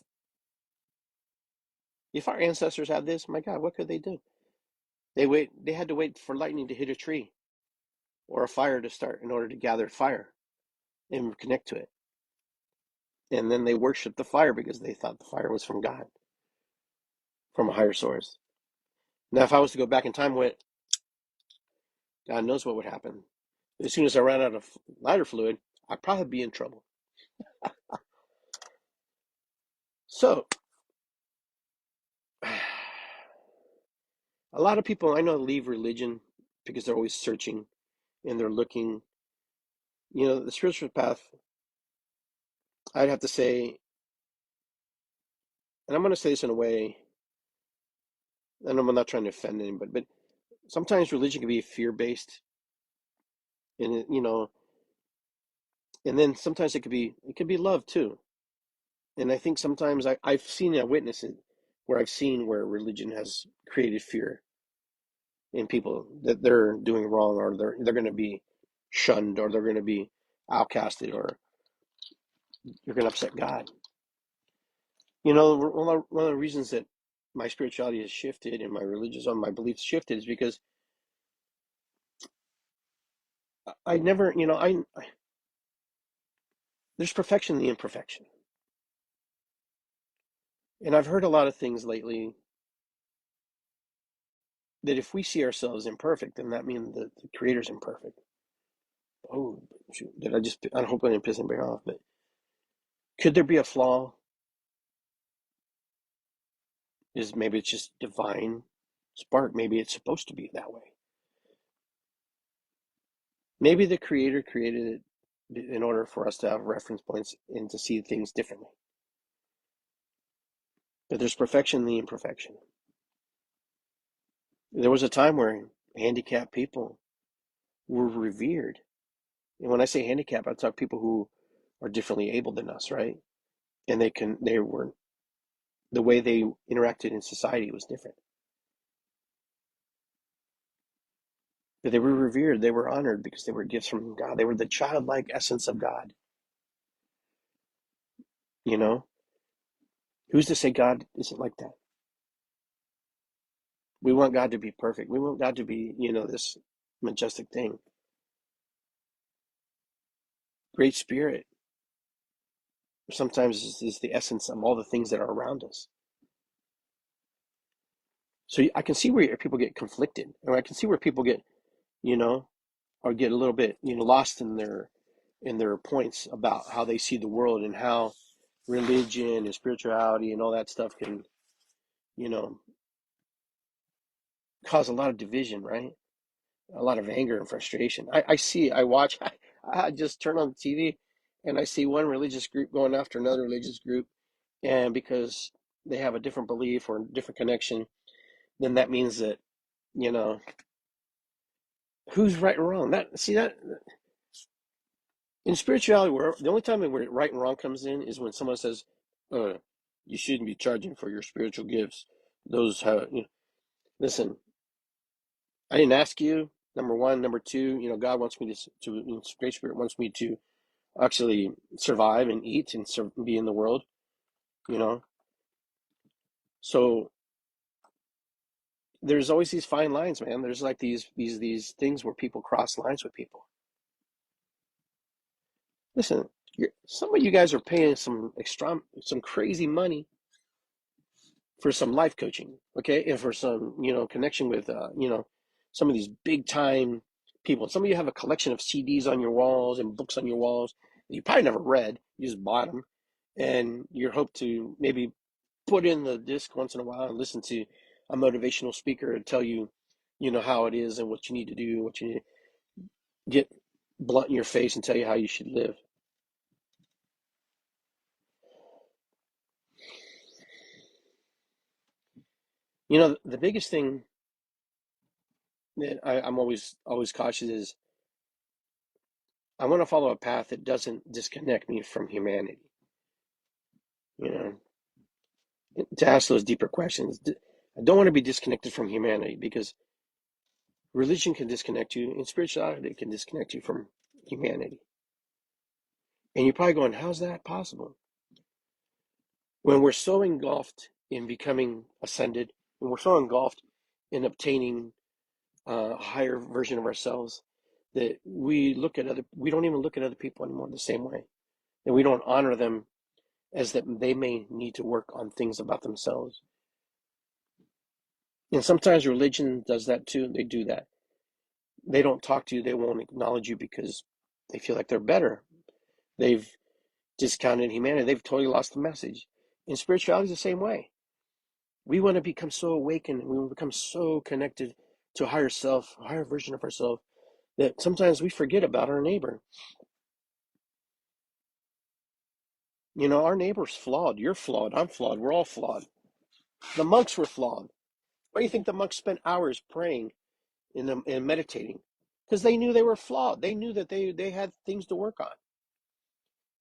If our ancestors had this, my God, what could they do? They had to wait for lightning to hit a tree or a fire to start in order to gather fire and connect to it. And then they worshiped the fire because they thought the fire was from God, from a higher source. Now, if I was to go back in time, God knows what would happen. As soon as I ran out of lighter fluid, I'd probably be in trouble. So, a lot of people I know leave religion because they're always searching and they're looking. The spiritual path I'd have to say, and I'm going to say this in a way, and I'm not trying to offend anybody, but sometimes religion can be fear-based, and and then sometimes it could be love too. And I think sometimes I've seen, I witness it, where I've seen where religion has created fear in people that they're doing wrong, or they're going to be shunned, or they're going to be outcasted, or you're going to upset God. One of the reasons that my spirituality has shifted and my beliefs shifted is because I never, there's perfection in the imperfection. And I've heard a lot of things lately that if we see ourselves imperfect, then that means that the Creator's imperfect. Oh, shoot, I hope I didn't piss anybody off, but could there be a flaw? Maybe it's just divine spark. Maybe it's supposed to be that way. Maybe the Creator created it in order for us to have reference points and to see things differently. But there's perfection in the imperfection. There was a time where handicapped people were revered. And when I say handicapped, I talk people who are differently able than us, right? And they were, the way they interacted in society was different. But they were revered, they were honored because they were gifts from God. They were the childlike essence of God. You know? Who's to say God isn't like that? We want God to be perfect. We want God to be, this majestic thing. Great spirit. Sometimes is the essence of all the things that are around us. So I can see where people get conflicted, or I can see where people get, you know, or get a little bit, lost in their points about how they see the world, and how religion and spirituality and all that stuff can, you know, cause a lot of division, right? A lot of anger and frustration. I watch, I just turn on the TV and I see one religious group going after another religious group, and because they have a different belief or a different connection, then that means that, you know, who's right and wrong? That in spirituality, where the only time where right and wrong comes in is when someone says, uh, you shouldn't be charging for your spiritual gifts. Those have, listen, I didn't ask you, number one. Number two, God wants me Great Spirit wants me to actually survive and eat and be in the world, you know. So there's always these fine lines, man. There's like these things where people cross lines with people. Listen, some of you guys are paying some crazy money for some life coaching, okay, and for some, connection with, some of these big time people. Some of you have a collection of CDs on your walls and books on your walls that you probably never read. You just bought them, and you hope to maybe put in the disc once in a while and listen to a motivational speaker and tell you, how it is and what you need to do, what you need to get blunt in your face and tell you how you should live. The biggest thing that I'm always cautious is, I want to follow a path that doesn't disconnect me from humanity. You to ask those deeper questions. I don't want to be disconnected from humanity, because religion can disconnect you, and spirituality can disconnect you from humanity. And you're probably going, how's that possible? When we're so engulfed in becoming ascended, and we're so engulfed in obtaining a higher version of ourselves, that we don't even look at other people anymore the same way. And we don't honor them as that they may need to work on things about themselves. And sometimes religion does that too. They do that. They don't talk to you. They won't acknowledge you because they feel like they're better. They've discounted humanity. They've totally lost the message. And spirituality is the same way. We want to become so awakened. We want to become so connected to a higher self, a higher version of ourselves, that sometimes we forget about our neighbor. You know, our neighbor's flawed. You're flawed. I'm flawed. We're all flawed. The monks were flawed. Why do you think the monks spent hours praying and meditating? Because they knew they were flawed. They knew that they had things to work on.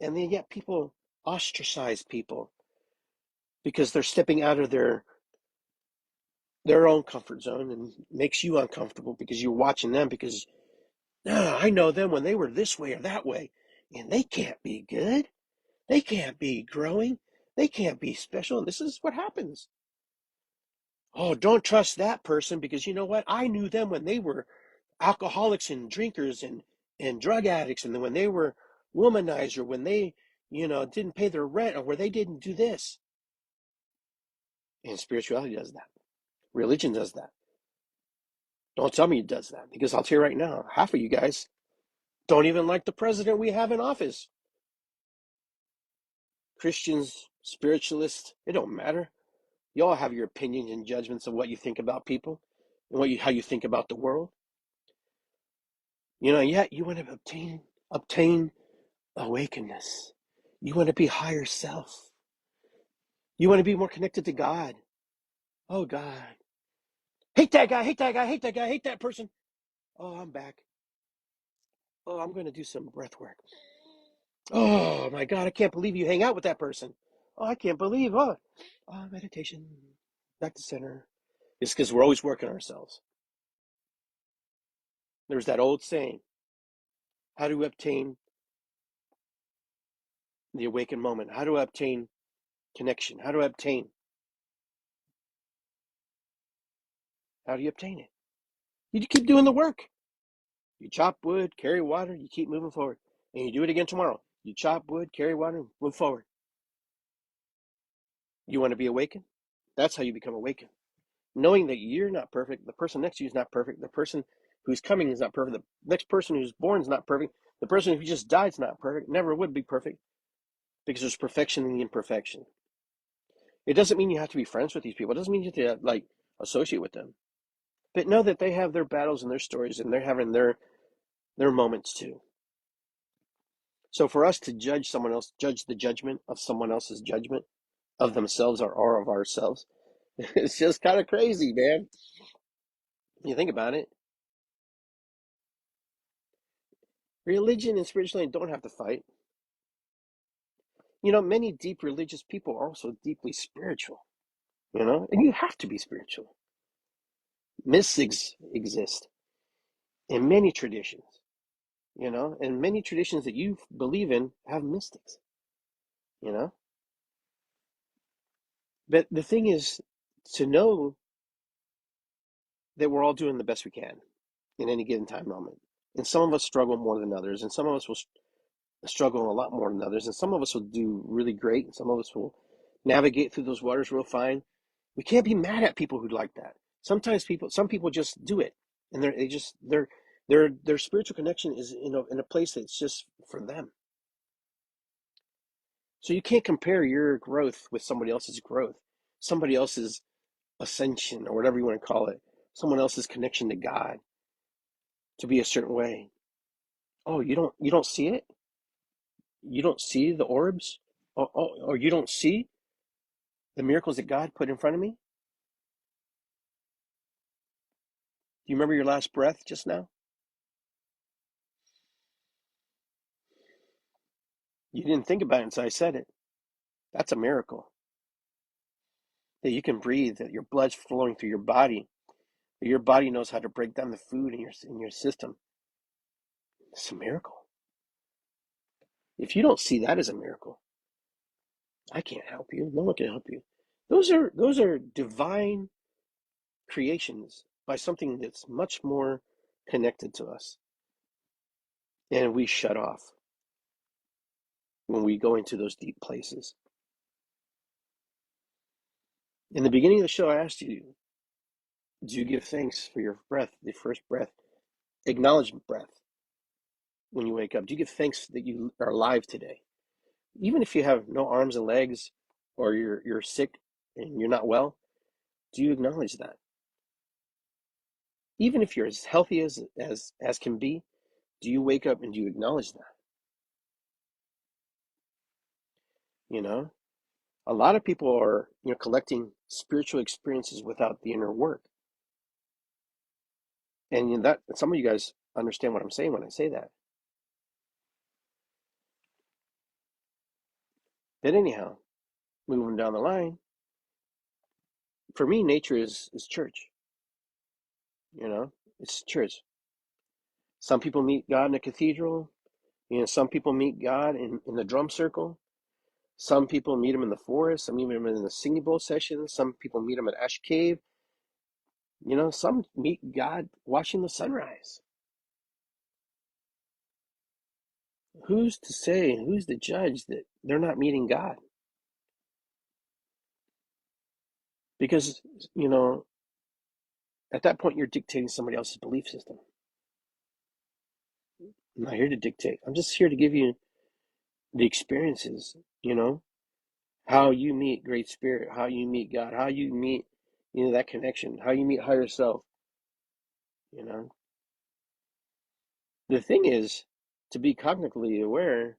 And then yet people ostracize people because they're stepping out of their own comfort zone, and makes you uncomfortable because you're watching them, because I know them when they were this way or that way, and they can't be good. They can't be growing. They can't be special. And this is what happens. Oh, don't trust that person, because you know what? I knew them when they were alcoholics and drinkers and drug addicts, and then when they were womanized, or when they, didn't pay their rent, or where they didn't do this. And spirituality does that. Religion does that. Don't tell me it does that, because I'll tell you right now, half of you guys don't even like the president we have in office. Christians, spiritualists, it don't matter. You all have your opinions and judgments of what you think about people and how you think about the world. Yet you want to obtain awakeness. You want to be higher self. You want to be more connected to God. Oh, God. Hate that guy, hate that guy, hate that guy, hate that person. Oh, I'm back. Oh, I'm going to do some breath work. Oh, my God, I can't believe you hang out with that person. Oh, I can't believe, meditation, back to center. It's because we're always working on ourselves. There's that old saying, how do we obtain the awakened moment? How do I obtain connection? How do you obtain it? You keep doing the work. You chop wood, carry water, you keep moving forward. And you do it again tomorrow. You chop wood, carry water, move forward. You want to be awakened? That's how you become awakened. Knowing that you're not perfect, the person next to you is not perfect, the person who's coming is not perfect, the next person who's born is not perfect, the person who just died is not perfect, never would be perfect, because there's perfection in the imperfection. It doesn't mean you have to be friends with these people. It doesn't mean you have to associate with them. But know that they have their battles and their stories, and they're having their moments too. So for us to judge someone else, judge the judgment of someone else's judgment of themselves or of ourselves, it's just kind of crazy, man. When you think about it, religion and spirituality don't have to fight. Many deep religious people are also deeply spiritual, and you have to be spiritual. Mystics exist in many traditions, and many traditions that you believe in have mystics, you know. But the thing is to know that we're all doing the best we can in any given time moment. And some of us struggle more than others, and some of us will struggle a lot more than others, and some of us will do really great, and some of us will navigate through those waters real fine. We can't be mad at people who like that. Some people just do it, and their spiritual connection is in a place that's just for them. So you can't compare your growth with somebody else's growth, somebody else's ascension, or whatever you want to call it, someone else's connection to God to be a certain way. Oh, you don't see it? You don't see the orbs? Or you don't see the miracles that God put in front of me? Do you remember your last breath just now? You didn't think about it until I said it. That's a miracle. That you can breathe, that your blood's flowing through your body, that your body knows how to break down the food in your system. It's a miracle. If you don't see that as a miracle, I can't help you. No one can help you. Those are divine creations by something that's much more connected to us. And we shut off when we go into those deep places. In the beginning of the show, I asked you, do you give thanks for your breath, the first breath, acknowledgement breath when you wake up? Do you give thanks that you are alive today? Even if you have no arms and legs, or you're sick and you're not well, do you acknowledge that? Even if you're as healthy as can be, do you wake up and do you acknowledge that? You know, a lot of people are, collecting spiritual experiences without the inner work. And that some of you guys understand what I'm saying when I say that. But anyhow, moving down the line, for me, nature is church. It's church. Some people meet God in a cathedral. Some people meet God in the drum circle. Some people meet him in the forest. Some meet him in the singing bowl session. Some people meet him at Ash Cave. Some meet God watching the sunrise. Who's to say, who's the judge that they're not meeting God? Because, at that point, you're dictating somebody else's belief system. I'm not here to dictate. I'm just here to give you the experiences, how you meet Great Spirit, how you meet God, how you meet, that connection, how you meet higher self, you know. The thing is to be cognitively aware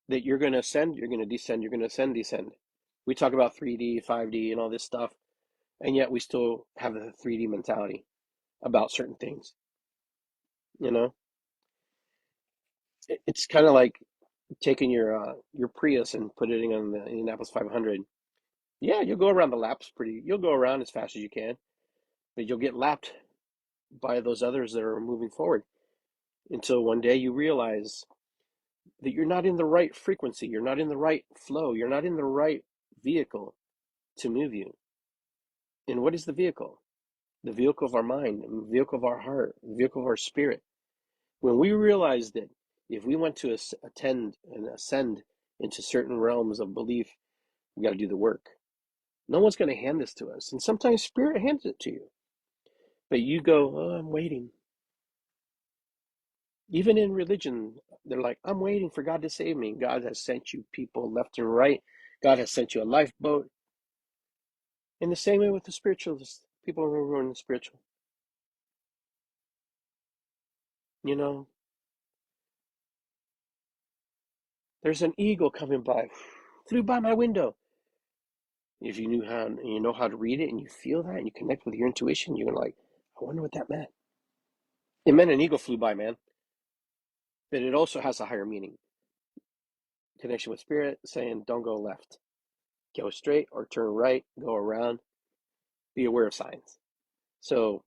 that you're going to ascend, you're going to descend, you're going to ascend, descend. We talk about 3D, 5D, and all this stuff, and yet we still have the 3D mentality about certain things, you know. It's kind of like taking your Prius and putting it on the Indianapolis 500. Yeah, you'll go around the laps you'll go around as fast as you can, but you'll get lapped by those others that are moving forward until one day you realize that you're not in the right frequency, you're not in the right flow, you're not in the right vehicle to move you. And what is the vehicle? The vehicle of our mind, the vehicle of our heart, the vehicle of our spirit. When we realize that if we want to attend and ascend into certain realms of belief, we got to do the work. No one's going to hand this to us. And sometimes spirit hands it to you. But you go, oh, I'm waiting. Even in religion, they're like, I'm waiting for God to save me. God has sent you people left and right. God has sent you a lifeboat. In the same way with the spiritualists, people who are in the spiritual. There's an eagle coming by, flew by my window. If you know how to read it and you feel that and you connect with your intuition, you're like, I wonder what that meant. It meant an eagle flew by, man. But it also has a higher meaning. Connection with spirit, saying don't go left. Go straight or turn right, go around, be aware of signs. So,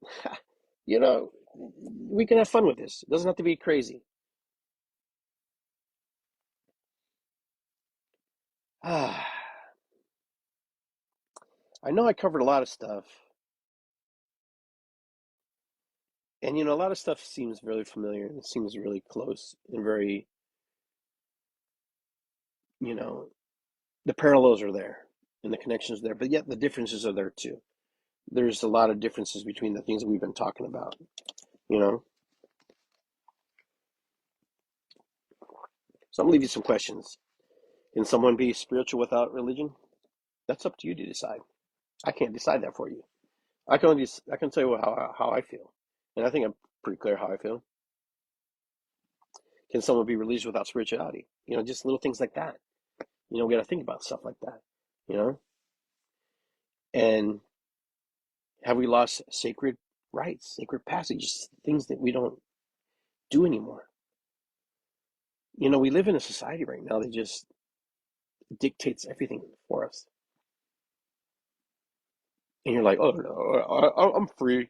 we can have fun with this. It doesn't have to be crazy. I know I covered a lot of stuff. And, a lot of stuff seems really familiar and seems really close and very, the parallels are there and the connections are there, but yet the differences are there too. There's a lot of differences between the things that we've been talking about, you know? So I'm gonna leave you some questions. Can someone be spiritual without religion? That's up to you to decide. I can't decide that for you. I can tell you how I feel. And I think I'm pretty clear how I feel. Can someone be religious without spirituality? Just little things like that. We got to think about stuff like that, you know? And have we lost sacred rites, sacred passages, things that we don't do anymore? We live in a society right now that just dictates everything for us. And you're like, oh, no, I'm free.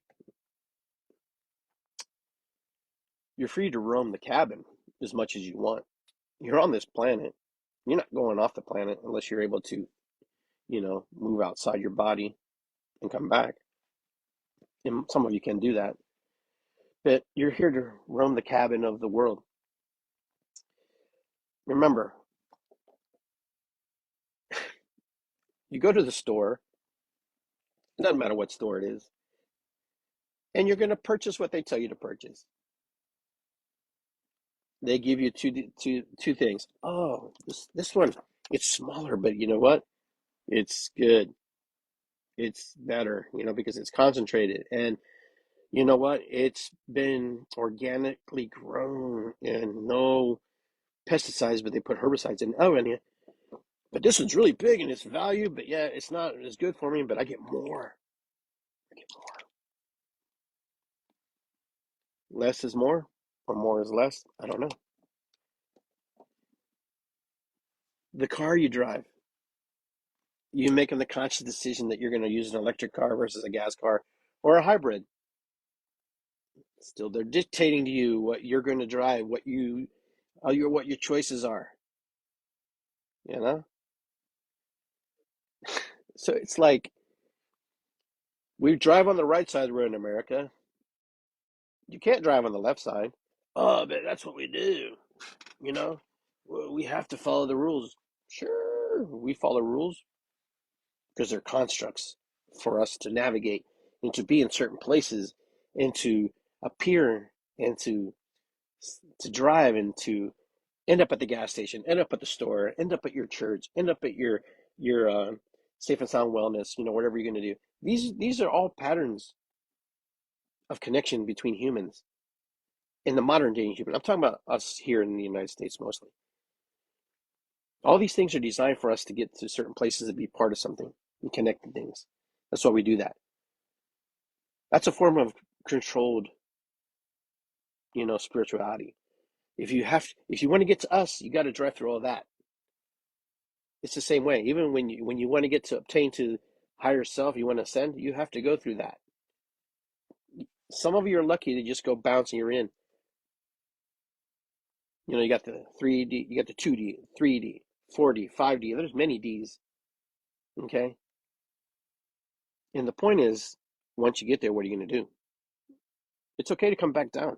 You're free to roam the cabin as much as you want. You're on this planet. You're not going off the planet unless you're able to, move outside your body and come back. And some of you can do that. But you're here to roam the cabin of the world. Remember, you go to the store, it doesn't matter what store it is, and you're going to purchase what they tell you to purchase. They give you two things. Oh, this one, it's smaller, but you know what? It's good. It's better, because it's concentrated. And you know what? It's been organically grown and no pesticides, but they put herbicides in. Oh, and yeah, but this one's really big in its value, but yeah, it's not as good for me, but I get more. I get more. Less is more, or more is less. I don't know. The car you drive, you making the conscious decision that you're going to use an electric car versus a gas car or a hybrid. Still, they're dictating to you what you're going to drive, what your choices are. You know, so it's like we drive on the right side of the road in America. You can't drive on the left side. Oh, but that's what we do. You know, well, we have to follow the rules. Sure, we follow rules because they're constructs for us to navigate and to be in certain places and to appear and to drive and to end up at the gas station, end up at the store, end up at your church, end up at your safe and sound wellness. Whatever you're going to do. These are all patterns of connection between humans in the modern day human. I'm talking about us here in the United States mostly. All these things are designed for us to get to certain places and be part of something and connect to things. That's why we do that. That's a form of controlled, spirituality. If you want to get to us, you got to drive through all that. It's the same way. Even when you want to get to obtain to higher self, you want to ascend, you have to go through that. Some of you are lucky to just go bounce and you're in. You got the 3D, you got the 2D, 3D, 4D, 5D. There's many Ds. Okay? And the point is, once you get there, what are you going to do? It's okay to come back down.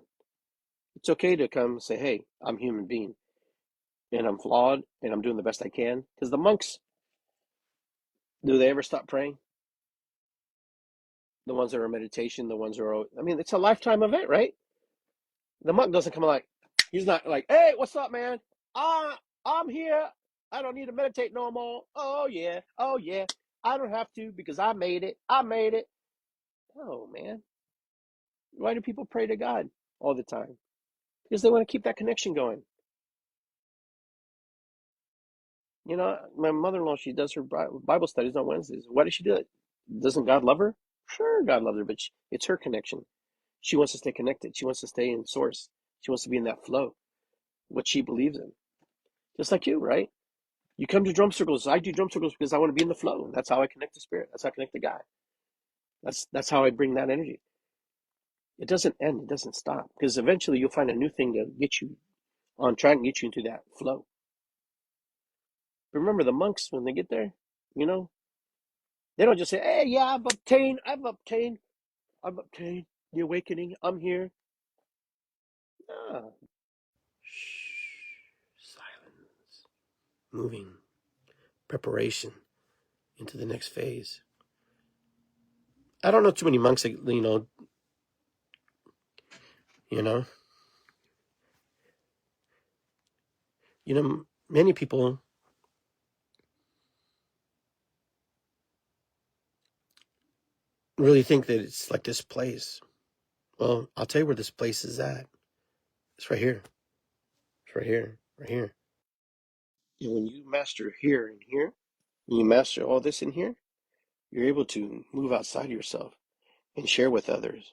It's okay to come say, hey, I'm a human being. And I'm flawed, and I'm doing the best I can. Because the monks, do they ever stop praying? The ones that are in meditation, the ones that are, it's a lifetime event, right? The monk doesn't come like, he's not like, hey, what's up, man? I'm here. I don't need to meditate no more. Oh, yeah. I don't have to because I made it. Oh, man. Why do people pray to God all the time? Because they want to keep that connection going. My mother-in-law, she does her Bible studies on Wednesdays. Why does she do it? Doesn't God love her? Sure, God loves her, but it's her connection. She wants to stay connected. She wants to stay in source. She wants to be in that flow, what she believes in. Just like you, right? You come to drum circles. I do drum circles because I want to be in the flow. That's how I connect to spirit. That's how I connect to God. That's how I bring that energy. It doesn't end. It doesn't stop. Because eventually you'll find a new thing to get you on track and get you into that flow. But remember, the monks, when they get there, they don't just say, hey, yeah, I've obtained the awakening. I'm here. No. Shh. Silence. Moving. Preparation into the next phase. I don't know too many monks that, many people really think that it's like this place. Well, I'll tell you where this place is at. It's right here. It's right here. Right here. And when you master here and here, and you master all this in here, you're able to move outside of yourself and share with others.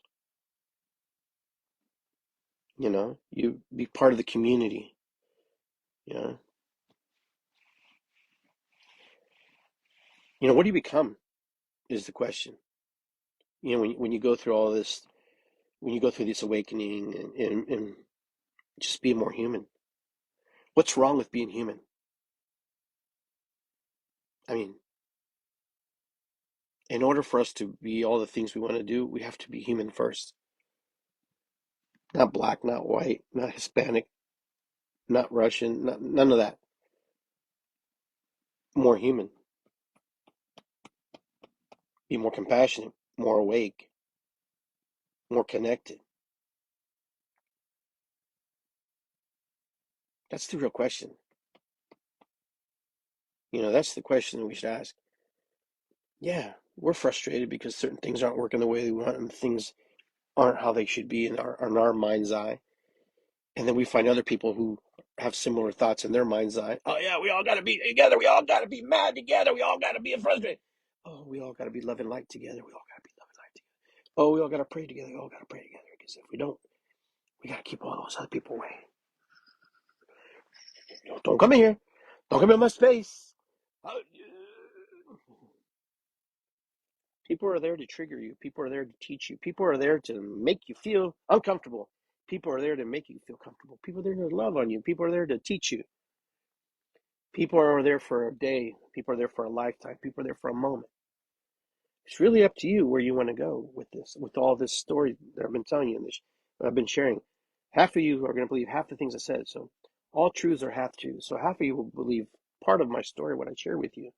You be part of the community. What do you become is the question. When you go through all this, when you go through this awakening and just be more human. What's wrong with being human? In order for us to be all the things we want to do, we have to be human first. Not black, not white, not Hispanic, not Russian, none of that. More human. Be more compassionate, more awake, more connected. That's the real question. That's the question we should ask. Yeah, we're frustrated because certain things aren't working the way we want and things aren't how they should be in our mind's eye. And then we find other people who have similar thoughts in their mind's eye. Oh yeah, we all got to be together. We all got to be mad together. We all got to be frustrated. Oh, we all got to be love and light together. We all got to be love and light together. Oh, we all got to pray together. We all got to pray together. Because if we don't, we got to keep all those other people away. Don't come in here. Don't come in my space. People are there to trigger you. People are there to teach you. People are there to make you feel uncomfortable. People are there to make you feel comfortable. People are there to love on you. People are there to teach you. People are there for a day. People are there for a lifetime. People are there for a moment. It's really up to you where you want to go with this, with all this story that I've been telling you and this I've been sharing. Half of you are going to believe half the things I said. So all truths are half truths. So half of you will believe part of my story, what I share with you.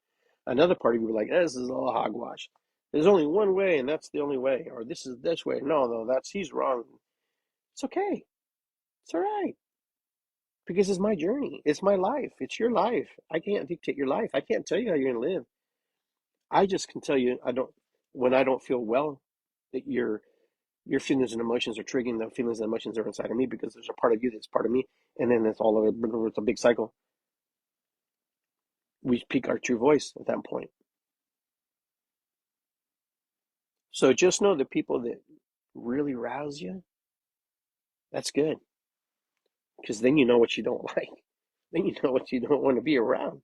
Another part of you will be like, this is all hogwash. There's only one way, and that's the only way. Or this is this way. No, he's wrong. It's okay. It's all right. Because it's my journey. It's my life. It's your life. I can't dictate your life. I can't tell you how you're going to live. I just can tell you, when I don't feel well, that your feelings and emotions are triggering the feelings and emotions that are inside of me, because there's a part of you that's part of me, and then it's all of it. It's a big cycle. We speak our true voice at that point. So just know the people that really rouse you, that's good. Because then you know what you don't like. Then you know what you don't want to be around.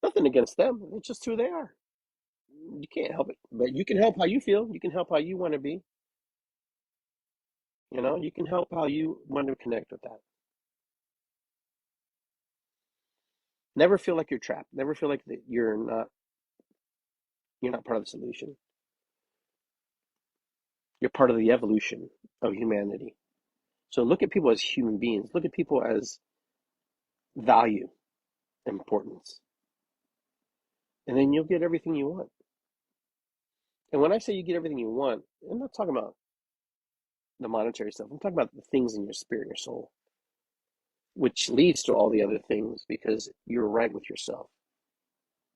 Nothing against them. It's just who they are. You can't help it. But you can help how you feel. You can help how you want to be. You can help how you want to connect with that. Never feel like you're trapped. Never feel like that you're not part of the solution. You're part of the evolution of humanity. So look at people as human beings. Look at people as value, importance. And then you'll get everything you want. And when I say you get everything you want, I'm not talking about the monetary stuff. I'm talking about the things in your spirit, your soul, which leads to all the other things, because you're right with yourself.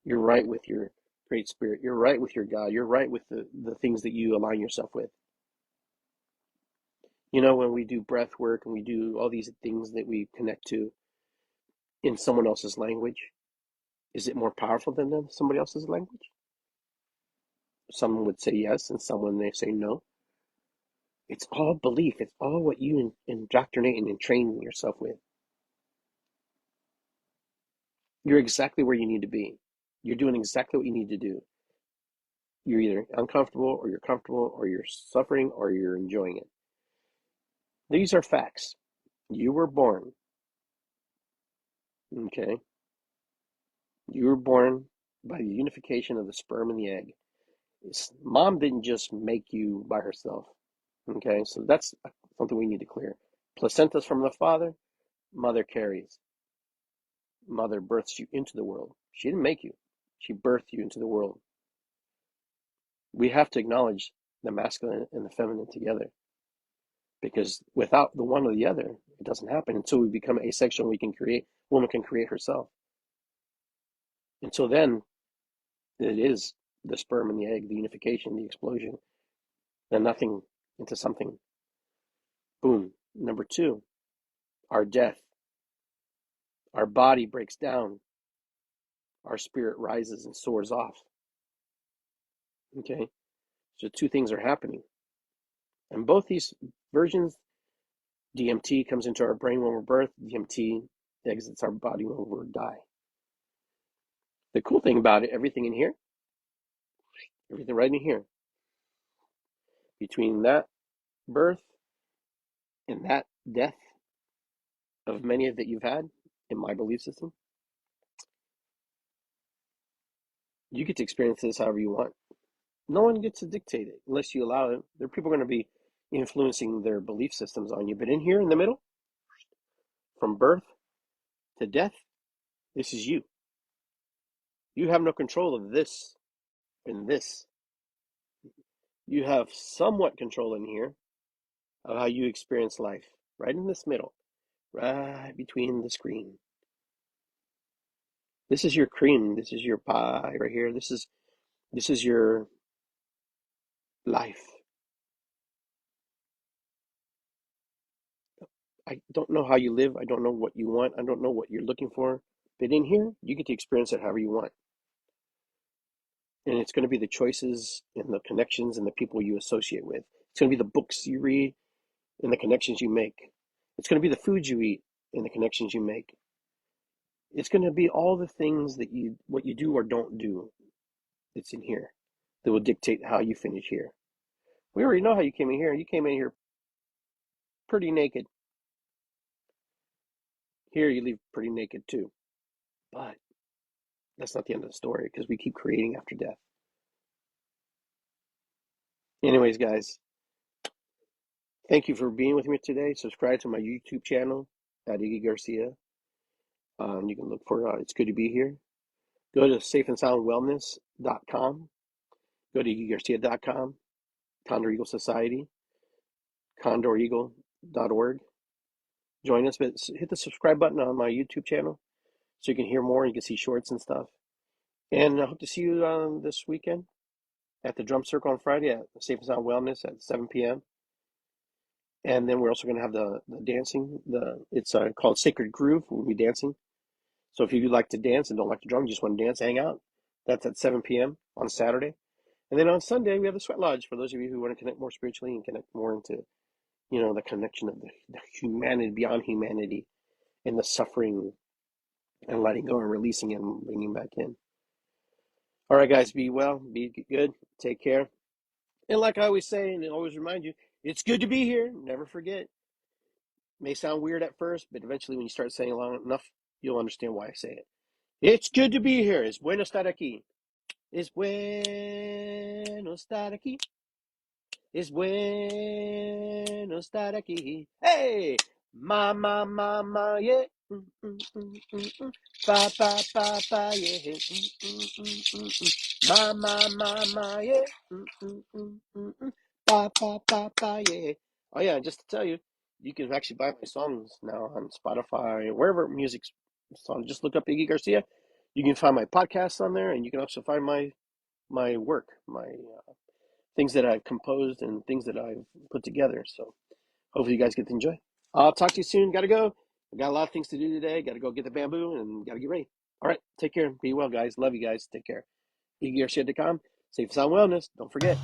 You're right with your great spirit. You're right with your God. You're right with the things that you align yourself with. When we do breath work and we do all these things that we connect to in someone else's language, is it more powerful than somebody else's language? Someone would say yes, and someone may say no. It's all belief. It's all what you indoctrinate and train yourself with. You're exactly where you need to be. You're doing exactly what you need to do. You're either uncomfortable, or you're comfortable, or you're suffering, or you're enjoying it. These are facts. You were born. Okay? You were born by the unification of the sperm and the egg. Mom didn't just make you by herself. Okay? So that's something we need to clear. Placenta's from the father, mother carries. Mother births you into the world. She didn't make you. She birthed you into the world. We have to acknowledge the masculine and the feminine together. Because without the one or the other, it doesn't happen. Until we become asexual, woman can create herself. Until then, it is the sperm and the egg, the unification, the explosion, then nothing into something. Boom. Number 2, our death. Our body breaks down. Our spirit rises and soars off. Okay? So 2 things are happening. And both these versions, DMT comes into our brain when we're birthed, DMT exits our body when we die. The cool thing about it, everything in here, everything right in here, between that birth and that death of many that you've had in my belief system, you get to experience this however you want. No one gets to dictate it unless you allow it. There are people going to be influencing their belief systems on you. But in here in the middle, from birth to death, this is you. You have no control of this and this. You have somewhat control in here of how you experience life, right in this middle, right between the screen. This is your cream. This is your pie right here. This is your life. I don't know how you live. I don't know what you want. I don't know what you're looking for. But in here, you get to experience it however you want. And it's going to be the choices and the connections and the people you associate with. It's going to be the books you read and the connections you make. It's going to be the food you eat and the connections you make. It's going to be all the things that what you do or don't do. It's in here that will dictate how you finish here. We already know how you came in here. You came in here pretty naked. Here you leave pretty naked too. But that's not the end of the story, because we keep creating after death. Anyways, guys, thank you for being with me today. Subscribe to my YouTube channel at Iggy Garcia. You can look for It's Good to Be Here. Go to safeandsoundwellness.com. Go to iggygarcia.com. Condor Eagle Society. CondorEagle.org. Join us, but hit the subscribe button on my YouTube channel so you can hear more. You can see shorts and stuff. And I hope to see you this weekend at the Drum Circle on Friday at Safe and Sound Wellness at 7 p.m. And then we're also going to have the dancing. It's called Sacred Groove. We'll be dancing. So if you like to dance and don't like to drum, you just want to dance, hang out, that's at 7 p.m. on Saturday. And then on Sunday, we have the Sweat Lodge for those of you who want to connect more spiritually and connect more into, the connection of the humanity, beyond humanity, and the suffering and letting go and releasing it and bringing back in. All right, guys, be well, be good, take care. And like I always say, and I always remind you, it's good to be here. Never forget. May sound weird at first, but eventually when you start saying it long enough, you'll understand why I say it. It's good to be here. Es bueno estar aquí. Es bueno estar aquí. Es bueno estar aquí. Hey! Ma, yeah. Pa, pa, pa, pa, yeah. Ma, yeah. Pa, pa, pa, pa, yeah. Oh, yeah, just to tell you, you can actually buy my songs now on Spotify, wherever music's on. Just look up Iggy Garcia. You can find my podcasts on there, and you can also find my work, my things that I've composed and things that I've put together. So hopefully you guys get to enjoy. I'll talk to you soon. Got to go. I got a lot of things to do today. Got to go get the bamboo and got to get ready. All right. Take care. Be well, guys. Love you guys. Take care. IggyGarcia.com. Safe and Sound Wellness. Don't forget.